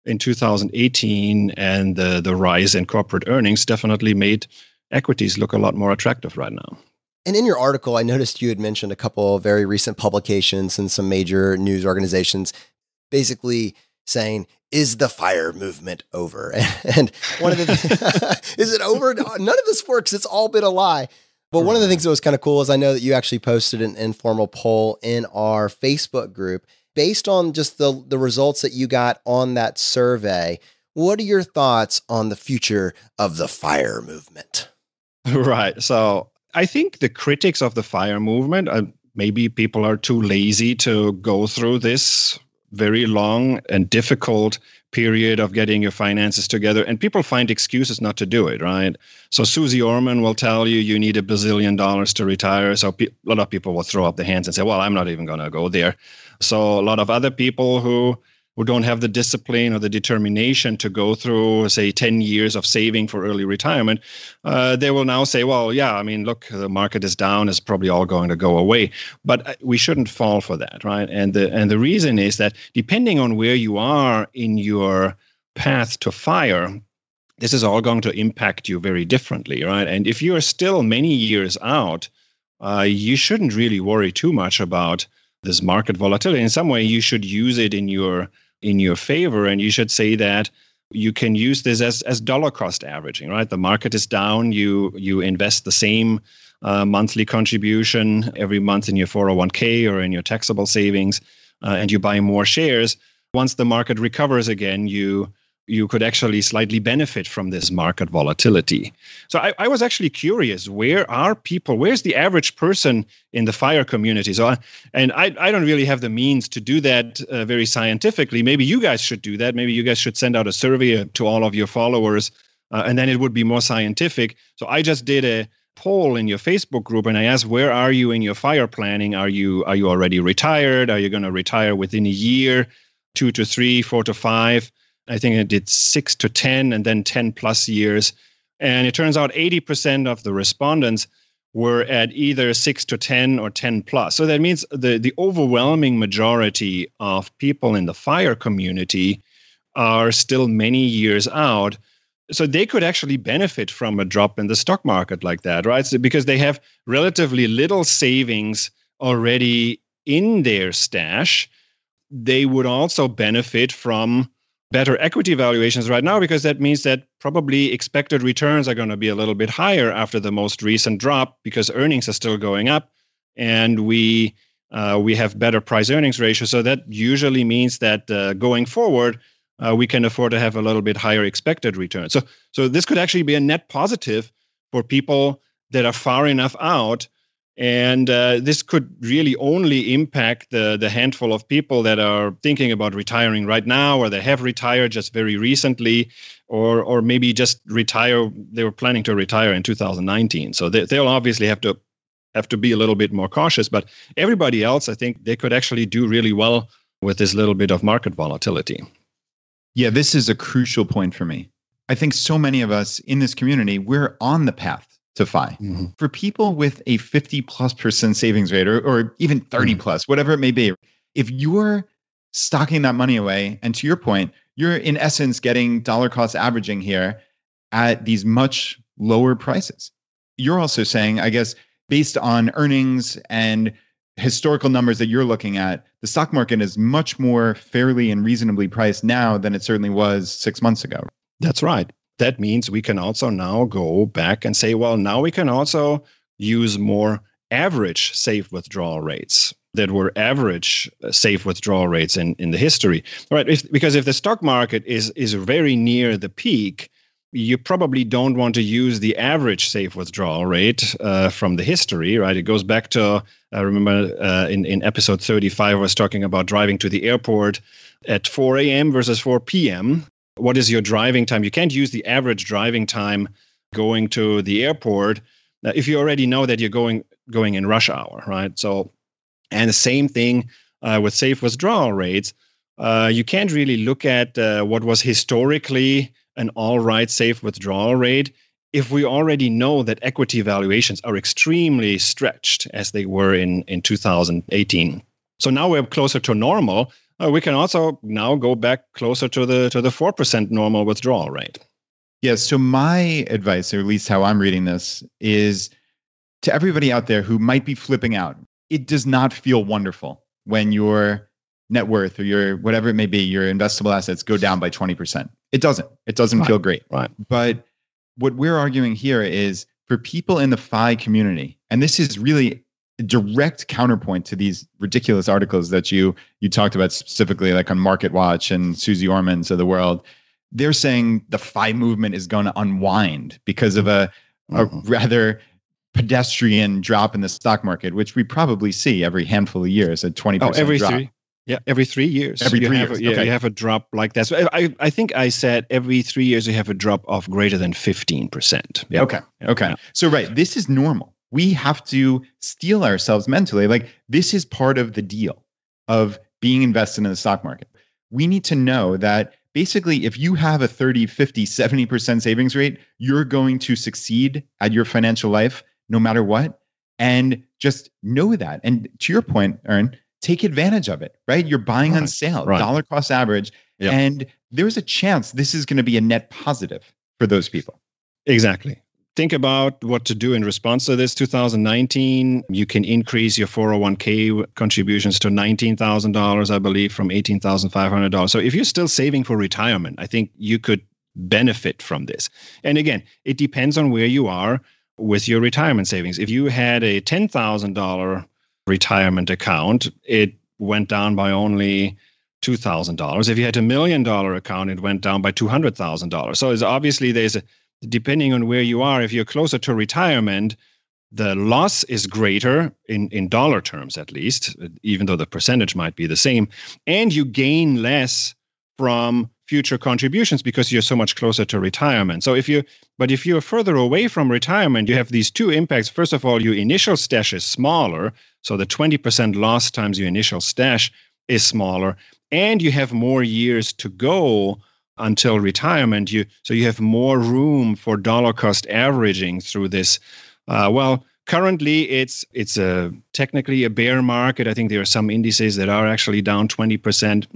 in 2018 and the rise in corporate earnings definitely made equities look a lot more attractive right now. And in your article, I noticed you had mentioned a couple of very recent publications and some major news organizations basically saying, is the FIRE movement over? And one of the, is it over? None of this works. It's all been a lie. But one of the things that was kind of cool is I know that you actually posted an informal poll in our Facebook group based on just the results that you got on that survey. What are your thoughts on the future of the FIRE movement? Right. So I think the critics of the FIRE movement, maybe people are too lazy to go through this very long and difficult period of getting your finances together, and people find excuses not to do it, right? So Susie Orman will tell you need $1 bazillion to retire. So a lot of people will throw up their hands and say, well, I'm not even going to go there. So a lot of other people who don't have the discipline or the determination to go through, say, 10 years of saving for early retirement, they will now say, well, yeah, I mean, look, the market is down, it's probably all going to go away. But we shouldn't fall for that, right? And the reason is that depending on where you are in your path to FIRE, this is all going to impact you very differently, right? And if you're still many years out, you shouldn't really worry too much about this market volatility. In some way, you should use it in your favor, and you should say that you can use this as dollar cost averaging, right? The market is down, you invest the same monthly contribution every month in your 401k or in your taxable savings, and you buy more shares. Once the market recovers again, you could actually slightly benefit from this market volatility. So I was actually curious, where's the average person in the FIRE community? So I don't really have the means to do that very scientifically. Maybe you guys should do that. Maybe you guys should send out a survey to all of your followers, and then it would be more scientific. So I just did a poll in your Facebook group, and I asked, where are you in your FIRE planning? Are you already retired? Are you going to retire within a year, 2 to 3, 4 to 5? I think I did 6 to 10 and then 10 plus years. And it turns out 80% of the respondents were at either 6 to 10 or 10 plus. So that means the overwhelming majority of people in the FIRE community are still many years out. So they could actually benefit from a drop in the stock market like that, right? So because they have relatively little savings already in their stash, they would also benefit from better equity valuations right now, because that means that probably expected returns are going to be a little bit higher after the most recent drop, because earnings are still going up, and we have better price earnings ratio. So that usually means that going forward, we can afford to have a little bit higher expected return. So this could actually be a net positive for people that are far enough out. And this could really only impact the handful of people that are thinking about retiring right now, or they have retired just very recently, or maybe just retire. They were planning to retire in 2019. So they'll obviously have to be a little bit more cautious. But everybody else, I think they could actually do really well with this little bit of market volatility. Yeah, this is a crucial point for me. I think so many of us in this community, we're on the path to FI. Mm-hmm. For people with a 50+% savings rate, or even 30 plus, whatever it may be, if you're stocking that money away, and to your point, you're in essence getting dollar cost averaging here at these much lower prices. You're also saying, I guess, based on earnings and historical numbers that you're looking at, the stock market is much more fairly and reasonably priced now than it certainly was 6 months ago. That's right. That means we can also now go back and say, well, now we can also use more average safe withdrawal rates that were average safe withdrawal rates in the history. Right? Because if the stock market is very near the peak, you probably don't want to use the average safe withdrawal rate from the history, right? It goes back to, I remember in episode 35, I was talking about driving to the airport at 4 a.m. versus 4 p.m. What is your driving time? You can't use the average driving time going to the airport if you already know that you're going in rush hour, right? So, and the same thing with safe withdrawal rates. You can't really look at what was historically an all right safe withdrawal rate if we already know that equity valuations are extremely stretched as they were in 2018. So now we're closer to normal. We can also now go back closer to the 4% normal withdrawal rate. Yes. So my advice, or at least how I'm reading this, is to everybody out there who might be flipping out. It does not feel wonderful when your net worth or your whatever it may be, your investable assets go down by 20%. It doesn't. It doesn't feel great. Right. But what we're arguing here is for people in the FI community, and this is really direct counterpoint to these ridiculous articles that you talked about specifically, like on Market Watch and Susie Orman's of the world. They're saying the FI movement is going to unwind because of a rather pedestrian drop in the stock market, which we probably see every handful of years, a 20% drop. Yeah, every 3 years. Every 3 years. Yeah, Okay. you have a drop like that. So I think I said every 3 years you have a drop of greater than 15%. Yeah. Okay. Yeah. So, right, this is normal. We have to steel ourselves mentally. Like, this is part of the deal of being invested in the stock market. We need to know that basically, if you have a 30, 50, 70% savings rate, you're going to succeed at your financial life no matter what. And just know that. And to your point, Ern, take advantage of it, right? You're buying on sale, dollar cost average. Yep. And there's a chance this is going to be a net positive for those people. Exactly. Think about what to do in response to this. 2019, you can increase your 401k contributions to $19,000, I believe, from $18,500. So if you're still saving for retirement, I think you could benefit from this. And again, it depends on where you are with your retirement savings. If you had a $10,000 retirement account, it went down by only $2,000. If you had $1 million account, it went down by $200,000. So it's obviously depending on where you are, if you're closer to retirement, the loss is greater in dollar terms, at least, even though the percentage might be the same, and you gain less from future contributions because you're so much closer to retirement. So if you're further away from retirement, you have these two impacts. First of all, your initial stash is smaller, so the 20% loss times your initial stash is smaller, and you have more years to go until retirement. So you have more room for dollar cost averaging through this. Currently it's technically a bear market. I think there are some indices that are actually down 20%.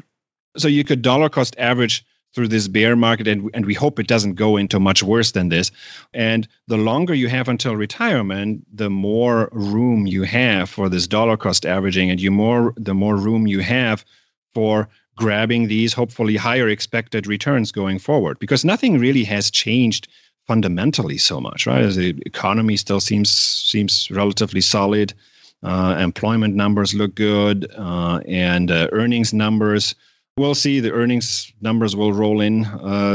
So you could dollar cost average through this bear market, and we hope it doesn't go into much worse than this. And the longer you have until retirement, the more room you have for this dollar cost averaging, and the more room you have for grabbing these hopefully higher expected returns going forward, because nothing really has changed fundamentally so much, right? As the economy still seems relatively solid, employment numbers look good, and earnings numbers. We'll see. The earnings numbers will roll in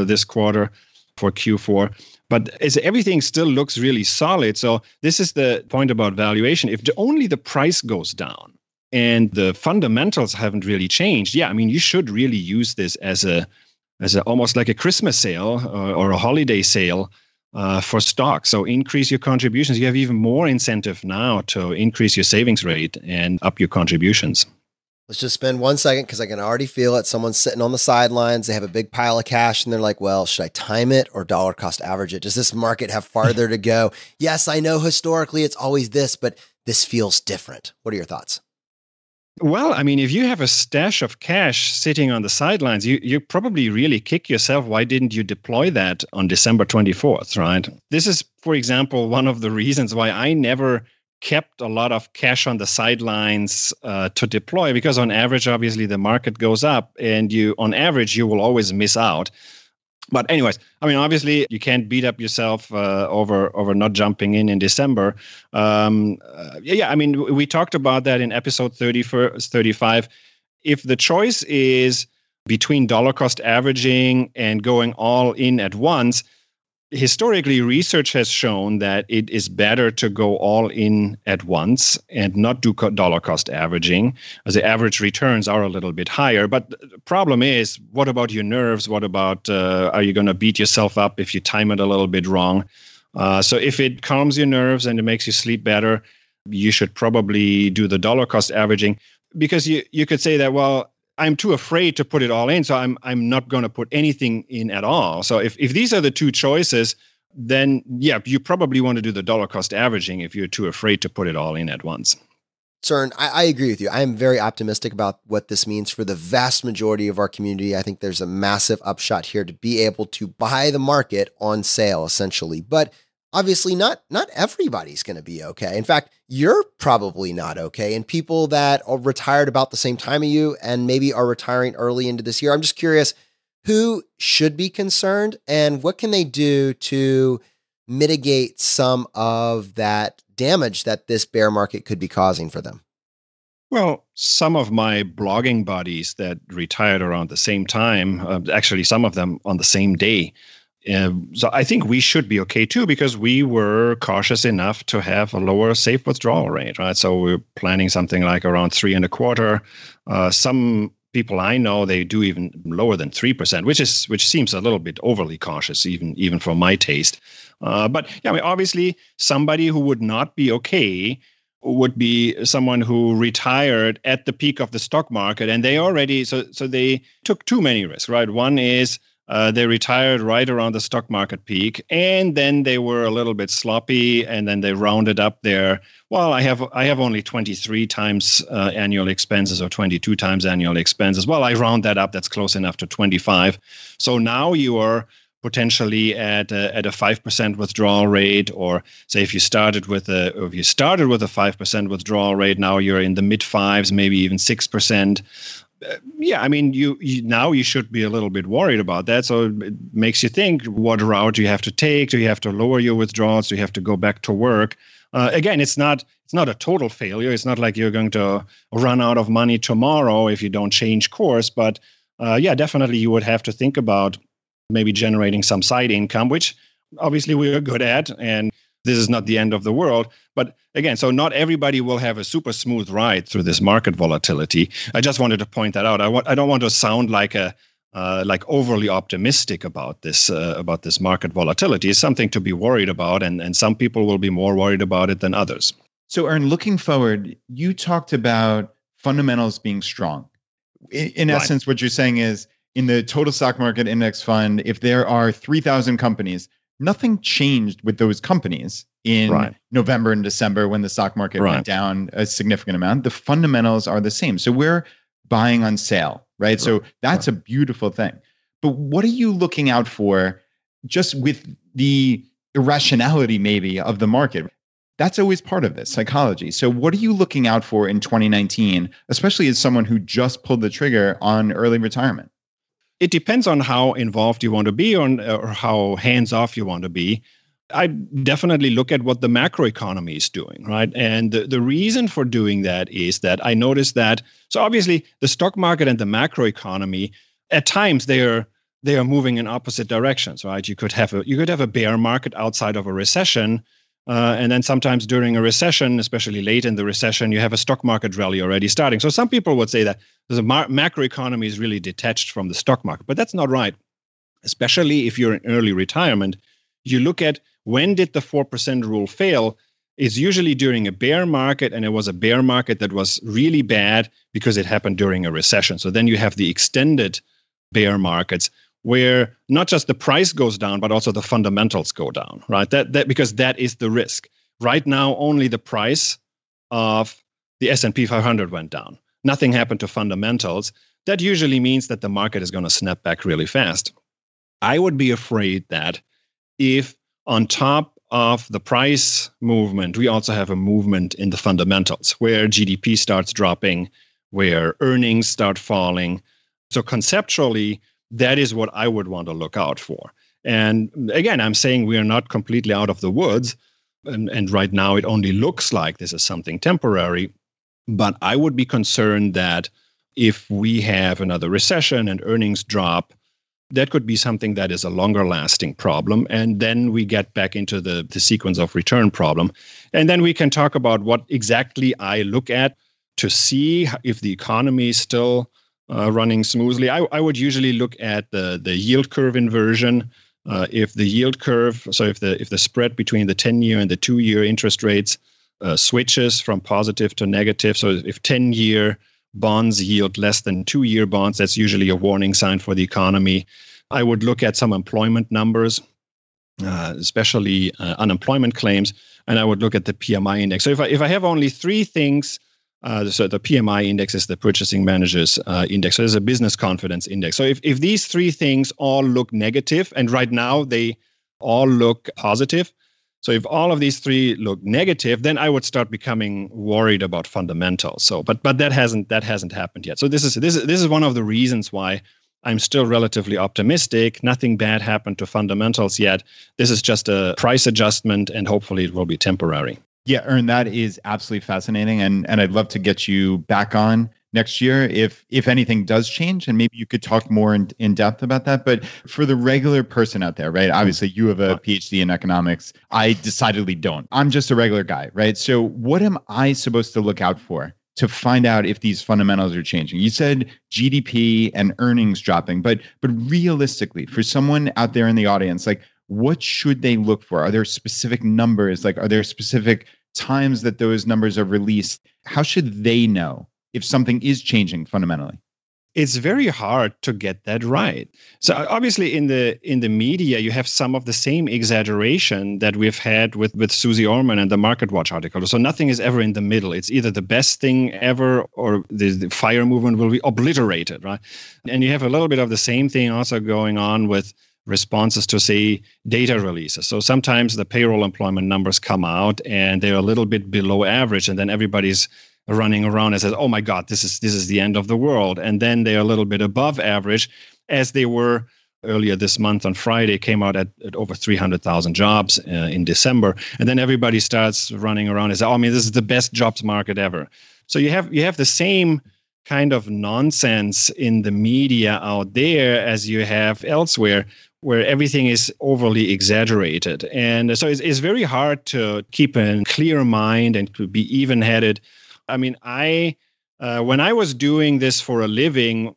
this quarter for Q4. But as everything still looks really solid. So this is the point about valuation. If only the price goes down and the fundamentals haven't really changed, yeah, I mean, you should really use this as a almost like a Christmas sale or a holiday sale for stocks. So increase your contributions. You have even more incentive now to increase your savings rate and up your contributions. Let's just spend 1 second because I can already feel it. Someone's sitting on the sidelines. They have a big pile of cash and they're like, well, should I time it or dollar cost average it? Does this market have farther to go? Yes, I know historically it's always this, but this feels different. What are your thoughts? Well, I mean, if you have a stash of cash sitting on the sidelines, you probably really kick yourself. Why didn't you deploy that on December 24th, right? This is, for example, one of the reasons why I never kept a lot of cash on the sidelines to deploy, because on average, obviously, the market goes up and on average, you will always miss out. But anyways, I mean, obviously, you can't beat up yourself over not jumping in December. I mean, we talked about that in episode 35. If the choice is between dollar cost averaging and going all in at once, historically, research has shown that it is better to go all in at once and not do dollar cost averaging, as the average returns are a little bit higher. But the problem is, what about your nerves? What about, are you going to beat yourself up if you time it a little bit wrong? So if it calms your nerves and it makes you sleep better, you should probably do the dollar cost averaging, because you could say that, well, I'm too afraid to put it all in, so I'm not going to put anything in at all. So if these are the two choices, then yeah, you probably want to do the dollar cost averaging if you're too afraid to put it all in at once. Cern, I agree with you. I am very optimistic about what this means for the vast majority of our community. I think there's a massive upshot here to be able to buy the market on sale, essentially. But obviously not everybody's going to be okay. In fact, you're probably not okay. And people that are retired about the same time as you and maybe are retiring early into this year, I'm just curious, who should be concerned and what can they do to mitigate some of that damage that this bear market could be causing for them? Well, some of my blogging buddies that retired around the same time, actually some of them on the same day, So I think we should be okay too, because we were cautious enough to have a lower safe withdrawal rate, right? So we're planning something like around 3.25. Some people I know, they do even lower than 3%, which seems a little bit overly cautious, even for my taste. But yeah, I mean, obviously, somebody who would not be okay would be someone who retired at the peak of the stock market, and they already so they took too many risks, right? One is they retired right around the stock market peak, and then they were a little bit sloppy, and then they rounded up their, well, I have only 23 times annual expenses or 22 times annual expenses. Well, I round that up. That's close enough to 25. So now you are potentially at a 5% withdrawal rate, or say if you started with a 5% withdrawal rate, now you're in the mid fives, maybe even 6%. Yeah, I mean, you now you should be a little bit worried about that. So it makes you think, what route do you have to take? Do you have to lower your withdrawals? Do you have to go back to work? Again, it's not a total failure. It's not like you're going to run out of money tomorrow if you don't change course. But yeah, definitely you would have to think about maybe generating some side income, which obviously we are good at, and this is not the end of the world. But again, so not everybody will have a super smooth ride through this market volatility. I just wanted to point that out. I don't want to sound like overly optimistic about this market volatility. It's something to be worried about, and some people will be more worried about it than others. So, Ern, looking forward, you talked about fundamentals being strong. In essence, what you're saying is, in the total stock market index fund, if there are 3,000 companies, nothing changed with those companies in November and December when the stock market went down a significant amount. The fundamentals are the same. So we're buying on sale, right? So that's a beautiful thing. But what are you looking out for just with the irrationality maybe of the market? That's always part of this psychology. So what are you looking out for in 2019, especially as someone who just pulled the trigger on early retirement? It depends on how involved you want to be or how hands-off you want to be. I definitely look at what the macroeconomy is doing, right? And the reason for doing that is that I noticed that, so obviously the stock market and the macroeconomy, at times they are moving in opposite directions, right? You could have a bear market outside of a recession, and then sometimes during a recession, especially late in the recession, you have a stock market rally already starting. So some people would say that the macroeconomy is really detached from the stock market, but that's not right. Especially if you're in early retirement, you look at when did the 4% rule fail. It's usually during a bear market, and it was a bear market that was really bad because it happened during a recession. So then you have the extended bear markets, where not just the price goes down, but also the fundamentals go down, right? That because that is the risk. Right now, only the price of the S&P 500 went down. Nothing happened to fundamentals. That usually means that the market is going to snap back really fast. I would be afraid that if on top of the price movement, we also have a movement in the fundamentals, where GDP starts dropping, where earnings start falling. So conceptually, that is what I would want to look out for. And again, I'm saying we are not completely out of the woods. And right now, it only looks like this is something temporary. But I would be concerned that if we have another recession and earnings drop, that could be something that is a longer lasting problem. And then we get back into the sequence of return problem. And then we can talk about what exactly I look at to see if the economy is still running smoothly. I would usually look at the yield curve inversion. If the yield curve, so if the spread between the 10-year and the 2-year interest rates switches from positive to negative, so if 10-year bonds yield less than 2-year bonds, that's usually a warning sign for the economy. I would look at some employment numbers, especially unemployment claims, and I would look at the PMI index. So if I have only three things, so the PMI index is the Purchasing Managers Index. So there's a business confidence index. So if these three things all look negative, and right now they all look positive, so if all of these three look negative, then I would start becoming worried about fundamentals. So, but that hasn't happened yet. So this is one of the reasons why I'm still relatively optimistic. Nothing bad happened to fundamentals yet. This is just a price adjustment, and hopefully it will be temporary. Yeah, Ern, that is absolutely fascinating. And I'd love to get you back on next year if anything does change, and maybe you could talk more in depth about that. But for the regular person out there, right? Obviously, you have a PhD in economics. I decidedly don't. I'm just a regular guy, right? So what am I supposed to look out for to find out if these fundamentals are changing? You said GDP and earnings dropping, but realistically, for someone out there in the audience, like, what should they look for? Are there specific numbers? Like, are there specific times that those numbers are released? How should they know if something is changing fundamentally? It's very hard to get that right. So obviously in the media, you have some of the same exaggeration that we've had with Susie Orman and the Market Watch article. So nothing is ever in the middle. It's either the best thing ever or the FIRE movement will be obliterated, right? And you have a little bit of the same thing also going on with responses to, say, data releases. So sometimes the payroll employment numbers come out and they're a little bit below average, and then everybody's running around and says, "Oh my God, this is the end of the world." And then they're a little bit above average, as they were earlier this month on Friday, came out at over 300,000 jobs in December. And then everybody starts running around and says, "Oh, I mean, this is the best jobs market ever." So you have the same kind of nonsense in the media out there as you have elsewhere, where everything is overly exaggerated. And so it's very hard to keep a clear mind and to be even-headed. I mean, when I was doing this for a living,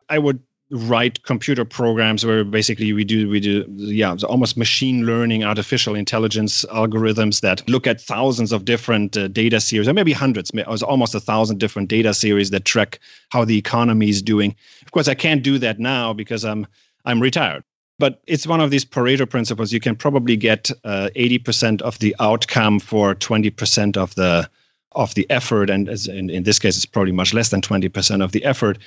I would write computer programs where basically we do almost machine learning, artificial intelligence algorithms that look at thousands of different data series, or maybe hundreds, almost 1,000 different data series that track how the economy is doing. Of course, I can't do that now because I'm retired. But it's one of these Pareto principles. You can probably get 80% of the outcome for 20% of the effort, and in this case, it's probably much less than 20% of the effort.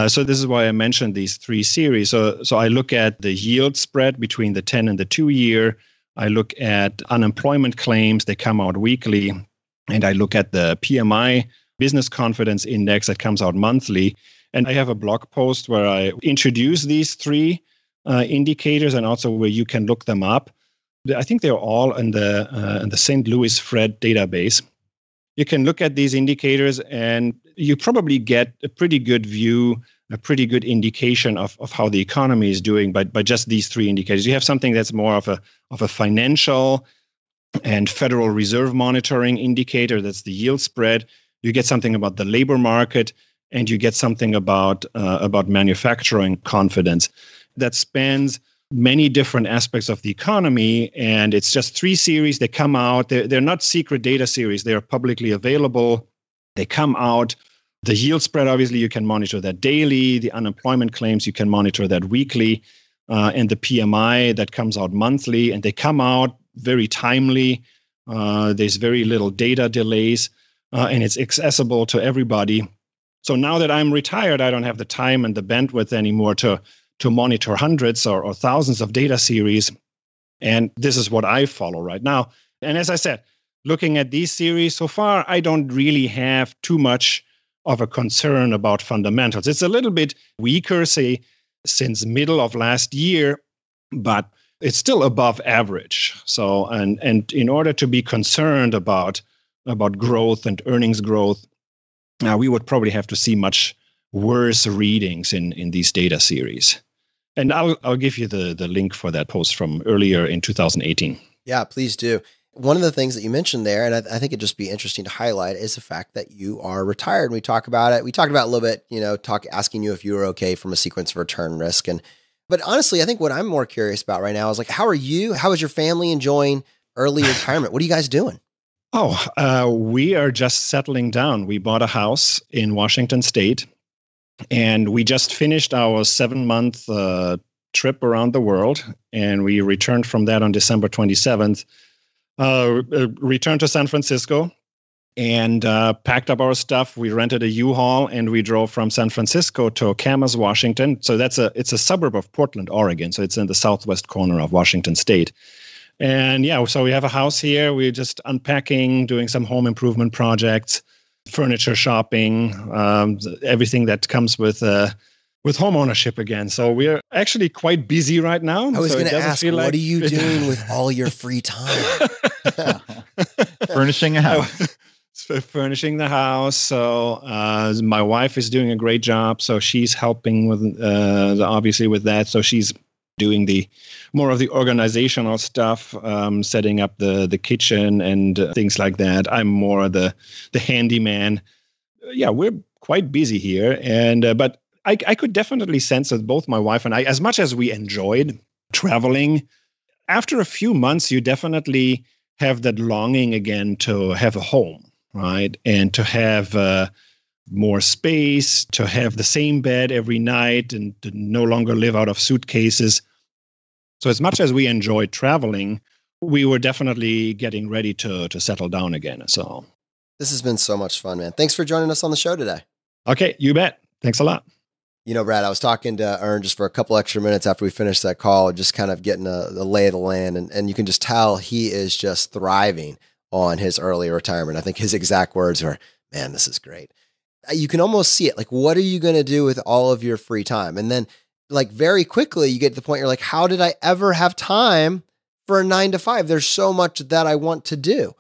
So this is why I mentioned these three series. So I look at the yield spread between the 10 and the 2-year. I look at unemployment claims. They come out weekly. And I look at the PMI, Business Confidence Index, that comes out monthly. And I have a blog post where I introduce these three indicators, and also where you can look them up. I think they're all in the St. Louis Fred database. You can look at these indicators and you probably get a pretty good view, a pretty good indication of how the economy is doing by just these three indicators. You have something that's more of a financial and Federal Reserve monitoring indicator. That's the yield spread. You get something about the labor market, and you get something about manufacturing confidence that spans many different aspects of the economy. And it's just three series. They come out. They're not secret data series. They are publicly available. They come out. The yield spread, obviously, you can monitor that daily. The unemployment claims, you can monitor that weekly. And the PMI, that comes out monthly. And they come out very timely. There's very little data delays. And it's accessible to everybody. So now that I'm retired, I don't have the time and the bandwidth anymore to monitor hundreds or thousands of data series. And this is what I follow right now. And as I said, looking at these series so far, I don't really have too much of a concern about fundamentals. It's a little bit weaker, say, since middle of last year, but it's still above average. So, and in order to be concerned about growth and earnings growth, we would probably have to see much worse readings in these data series. And I'll give you the link for that post from earlier in 2018. Yeah, please do. One of the things that you mentioned there, and I think it'd just be interesting to highlight, is the fact that you are retired. And we talk about it. We talked about a little bit, asking you if you were okay from a sequence of return risk. But honestly, I think what I'm more curious about right now is like, how are you? How is your family enjoying early retirement? What are you guys doing? We are just settling down. We bought a house in Washington State, and we just finished our 7-month trip around the world, and we returned from that on December 27th. Returned to San Francisco and packed up our stuff. We rented a U-Haul, and we drove from San Francisco to Camas, Washington. So it's a suburb of Portland, Oregon. So it's in the southwest corner of Washington State. And so we have a house here. We're just unpacking, doing some home improvement projects, furniture shopping, everything that comes with home ownership again. So we're actually quite busy right now. I was going to ask, what are you doing with all your free time? Furnishing a house. furnishing the house. So my wife is doing a great job. So she's helping with obviously with that. So she's doing the more of the organizational stuff, setting up the kitchen and things like that. I'm more the handyman. Yeah, we're quite busy here, and but I could definitely sense that both my wife and I, as much as we enjoyed traveling, after a few months, you definitely have that longing again to have a home, right? And to have more space, to have the same bed every night, and to no longer live out of suitcases. So as much as we enjoyed traveling, we were definitely getting ready to settle down again. So this has been so much fun, man. Thanks for joining us on the show today. Okay, you bet. Thanks a lot. You know, Brad, I was talking to Ern just for a couple extra minutes after we finished that call, just kind of getting the lay of the land. And you can just tell he is just thriving on his early retirement. I think his exact words were, man, this is great. You can almost see it. Like, what are you going to do with all of your free time? And then like very quickly you get to the point you're like, how did I ever have time for a 9 to 5? There's so much that I want to do.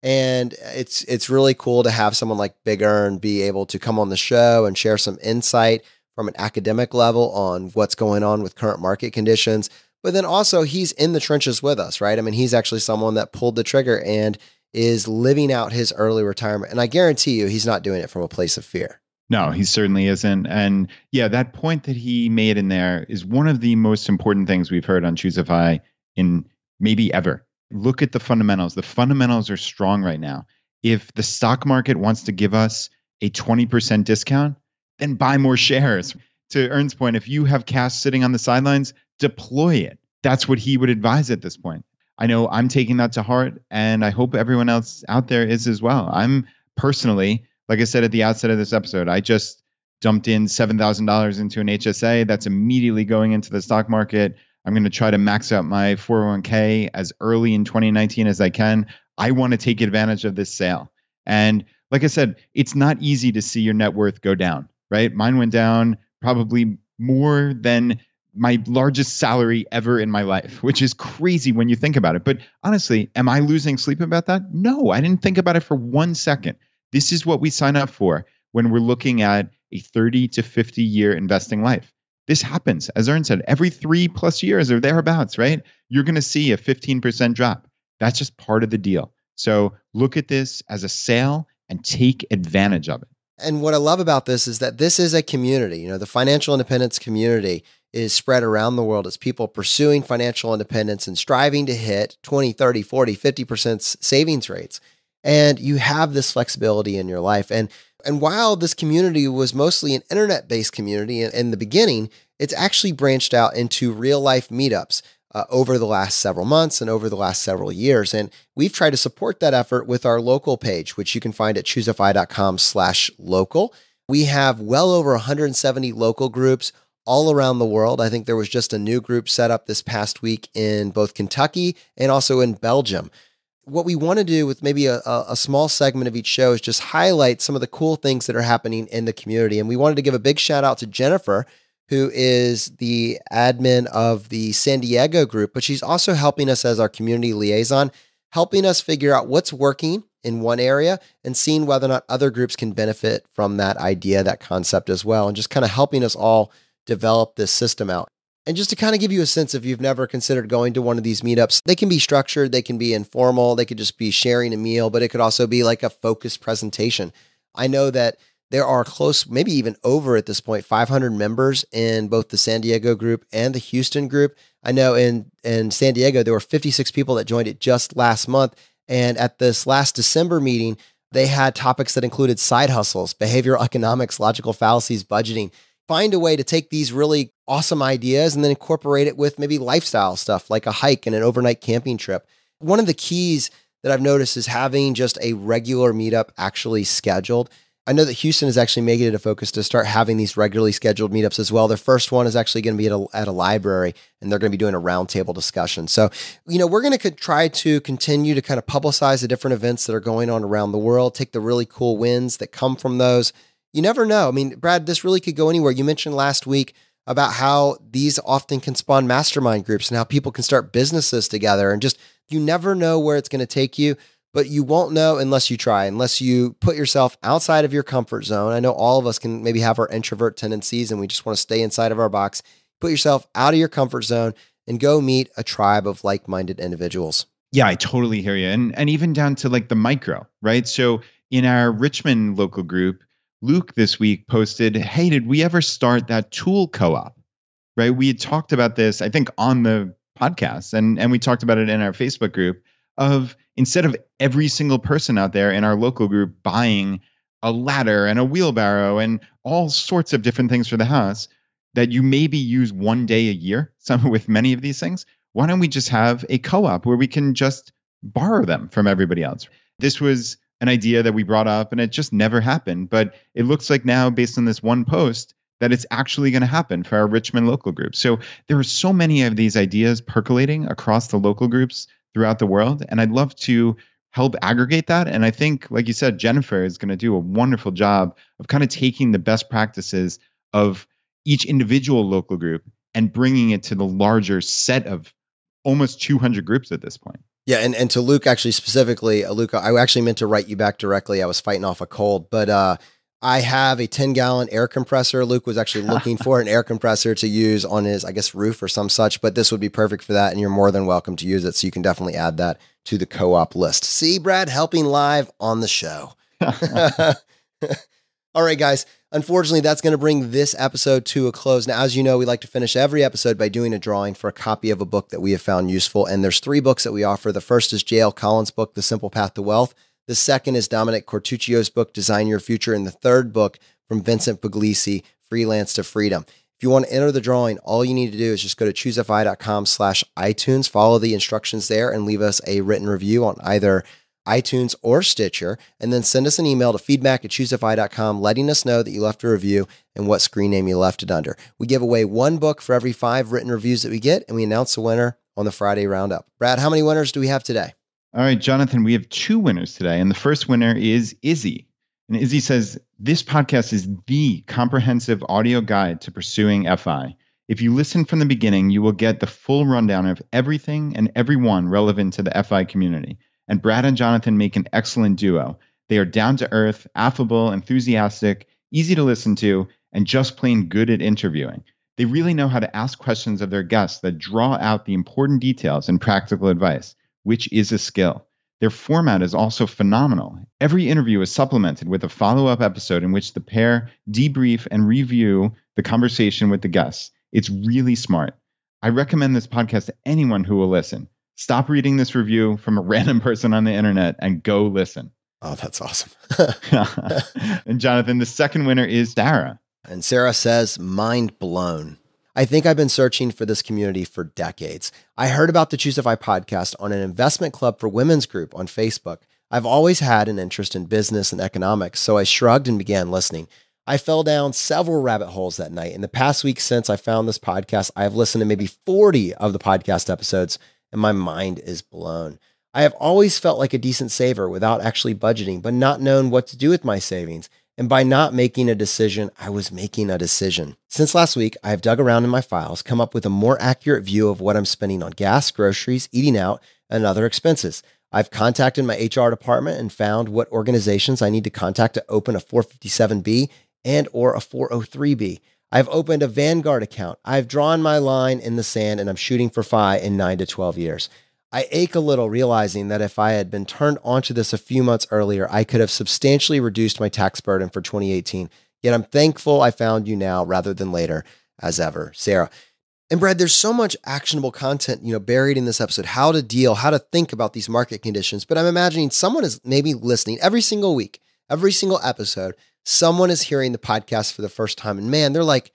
And it's really cool to have someone like Big Ern be able to come on the show and share some insight from an academic level on what's going on with current market conditions. But then also he's in the trenches with us, right? I mean, he's actually someone that pulled the trigger and is living out his early retirement. And I guarantee you, he's not doing it from a place of fear. No, he certainly isn't. And yeah, that point that he made in there is one of the most important things we've heard on ChooseFI in maybe ever. Look at the fundamentals. The fundamentals are strong right now. If the stock market wants to give us a 20% discount, then buy more shares. To Ern's point, if you have cash sitting on the sidelines, deploy it. That's what he would advise at this point. I know I'm taking that to heart, and I hope everyone else out there is as well. I'm personally, like I said at the outset of this episode, I just dumped in $7,000 into an HSA. That's immediately going into the stock market. I'm going to try to max out my 401k as early in 2019 as I can. I want to take advantage of this sale. And like I said, it's not easy to see your net worth go down, right? Mine went down probably more than my largest salary ever in my life, which is crazy when you think about it. But honestly, am I losing sleep about that? No, I didn't think about it for 1 second. This is what we sign up for when we're looking at a 30 to 50 year investing life. This happens, as Ern said, every 3+ years or thereabouts, right? You're going to see a 15% drop. That's just part of the deal. So look at this as a sale and take advantage of it. And what I love about this is that this is a community. You know, the financial independence community is spread around the world. It's people pursuing financial independence and striving to hit 20, 30, 40, 50% savings rates. And you have this flexibility in your life. And while this community was mostly an internet-based community in the beginning, it's actually branched out into real-life meetups over the last several months and over the last several years. And we've tried to support that effort with our local page, which you can find at ChooseFI.com/local. We have well over 170 local groups all around the world. I think there was just a new group set up this past week in both Kentucky and also in Belgium. What we want to do with maybe a small segment of each show is just highlight some of the cool things that are happening in the community. And we wanted to give a big shout out to Jennifer, who is the admin of the San Diego group, but she's also helping us as our community liaison, helping us figure out what's working in one area and seeing whether or not other groups can benefit from that idea, that concept as well, and just kind of helping us all develop this system out. And just to kind of give you a sense, if you've never considered going to one of these meetups, they can be structured, they can be informal, they could just be sharing a meal, but it could also be like a focused presentation. I know that there are close, maybe even over at this point, 500 members in both the San Diego group and the Houston group. I know in San Diego, there were 56 people that joined it just last month. And at this last December meeting, they had topics that included side hustles, behavioral economics, logical fallacies, budgeting. Find a way to take these really awesome ideas and then incorporate it with maybe lifestyle stuff like a hike and an overnight camping trip. One of the keys that I've noticed is having just a regular meetup actually scheduled. I know that Houston is actually making it a focus to start having these regularly scheduled meetups as well. Their first one is actually going to be at a library, and they're going to be doing a roundtable discussion. So, you know, we're going to try to continue to kind of publicize the different events that are going on around the world, take the really cool wins that come from those. You never know. I mean, Brad, this really could go anywhere. You mentioned last week about how these often can spawn mastermind groups and how people can start businesses together, and just, you never know where it's going to take you. but you won't know unless you try, unless you put yourself outside of your comfort zone. I know all of us can maybe have our introvert tendencies and we just want to stay inside of our box. Put yourself out of your comfort zone and go meet a tribe of like-minded individuals. Yeah, I totally hear you. And even down to like the micro, right? So in our Richmond local group, Luke this week posted, hey, did we ever start that tool co-op? Right? We had talked about this, I think, on the podcast, and we talked about it in our Facebook group of instead of every single person out there in our local group buying a ladder and a wheelbarrow and all sorts of different things for the house that you maybe use one day a year, some with many of these things, why don't we just have a co-op where we can just borrow them from everybody else? This was an idea that we brought up and it just never happened. But it looks like now, based on this one post, that it's actually going to happen for our Richmond local group. So there are so many of these ideas percolating across the local groups throughout the world. And I'd love to help aggregate that. And I think, like you said, Jennifer is going to do a wonderful job of kind of taking the best practices of each individual local group and bringing it to the larger set of almost 200 groups at this point. Yeah, and to Luke, actually, specifically, Luke, I actually meant to write you back directly. I was fighting off a cold, but I have a 10-gallon air compressor. Luke was actually looking for an air compressor to use on his, I guess, roof or some such, but this would be perfect for that, and you're more than welcome to use it, so you can definitely add that to the co-op list. See, Brad, helping live on the show. All right, guys. Unfortunately, that's going to bring this episode to a close. Now, as you know, we like to finish every episode by doing a drawing for a copy of a book that we have found useful. And there's 3 books that we offer. The first is J.L. Collins' book, The Simple Path to Wealth. The second is Dominic Cortuccio's book, Design Your Future. And the third book from Vincent Puglisi, Freelance to Freedom. If you want to enter the drawing, all you need to do is just go to ChooseFI.com/iTunes, follow the instructions there, and leave us a written review on either iTunes or Stitcher, and then send us an email to feedback@ChooseFI.com letting us know that you left a review and what screen name you left it under. We give away 1 book for every 5 written reviews that we get, and we announce the winner on the Friday roundup. Brad, how many winners do we have today? All right, Jonathan, we have 2 winners today, and the first winner is Izzy. And Izzy says, this podcast is the comprehensive audio guide to pursuing FI. If you listen from the beginning, you will get the full rundown of everything and everyone relevant to the FI community. And Brad and Jonathan make an excellent duo. They are down to earth, affable, enthusiastic, easy to listen to, and just plain good at interviewing. They really know how to ask questions of their guests that draw out the important details and practical advice, which is a skill. Their format is also phenomenal. Every interview is supplemented with a follow-up episode in which the pair debrief and review the conversation with the guests. It's really smart. I recommend this podcast to anyone who will listen. Stop reading this review from a random person on the internet and go listen. Oh, that's awesome. And Jonathan, the second winner is Sarah. And Sarah says, mind blown. I think I've been searching for this community for decades. I heard about the ChooseFI podcast on an investment club for women's group on Facebook. I've always had an interest in business and economics, so I shrugged and began listening. I fell down several rabbit holes that night. In the past week since I found this podcast, I have listened to maybe 40 of the podcast episodes, and my mind is blown. I have always felt like a decent saver without actually budgeting, but not known what to do with my savings. And by not making a decision, I was making a decision. Since last week, I have dug around in my files, come up with a more accurate view of what I'm spending on gas, groceries, eating out, and other expenses. I've contacted my HR department and found what organizations I need to contact to open a 457B and or a 403B. I've opened a Vanguard account. I've drawn my line in the sand and I'm shooting for FI in 9 to 12 years. I ache a little realizing that if I had been turned onto this a few months earlier, I could have substantially reduced my tax burden for 2018. Yet I'm thankful I found you now rather than later, as ever, Sarah. And Brad, there's so much actionable content, buried in this episode, how to deal, how to think about these market conditions. But I'm imagining someone is maybe listening every single week, every single episode. Someone is hearing the podcast for the first time and man, they're like,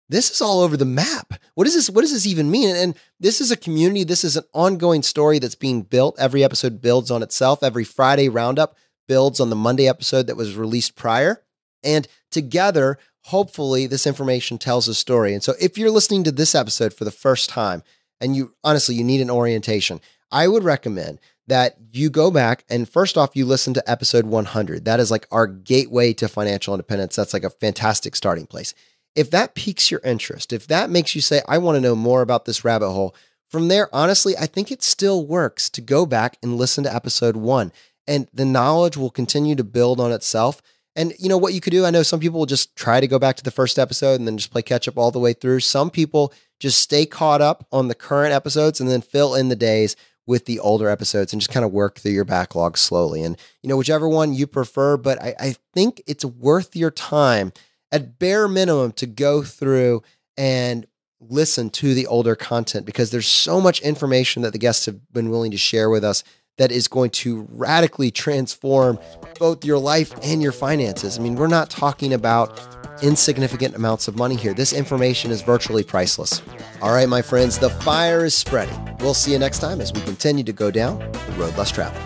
this is all over the map. What is this? What does this even mean? And this is a community. This is an ongoing story that's being built. Every episode builds on itself. Every Friday roundup builds on the Monday episode that was released prior. And together, hopefully this information tells a story. And so if you're listening to this episode for the first time and you need an orientation, I would recommend that you go back and first off, you listen to episode 100. That is like our gateway to financial independence. That's like a fantastic starting place. If that piques your interest, if that makes you say, I want to know more about this rabbit hole, from there, honestly, I think it still works to go back and listen to episode 1. and the knowledge will continue to build on itself. And you know what you could do? I know some people will just try to go back to the first episode and then just play catch up all the way through. Some people just stay caught up on the current episodes and then fill in the days with the older episodes and just kind of work through your backlog slowly. And, you know, whichever one you prefer, but I think it's worth your time at bare minimum to go through and listen to the older content, because there's so much information that the guests have been willing to share with us that is going to radically transform both your life and your finances. I mean, we're not talking about insignificant amounts of money here. This information is virtually priceless. All right, my friends, the fire is spreading. We'll see you next time as we continue to go down the road less traveled.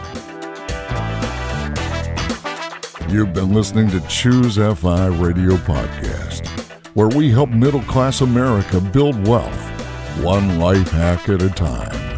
You've been listening to ChooseFI Radio Podcast, where we help middle-class America build wealth, one life hack at a time.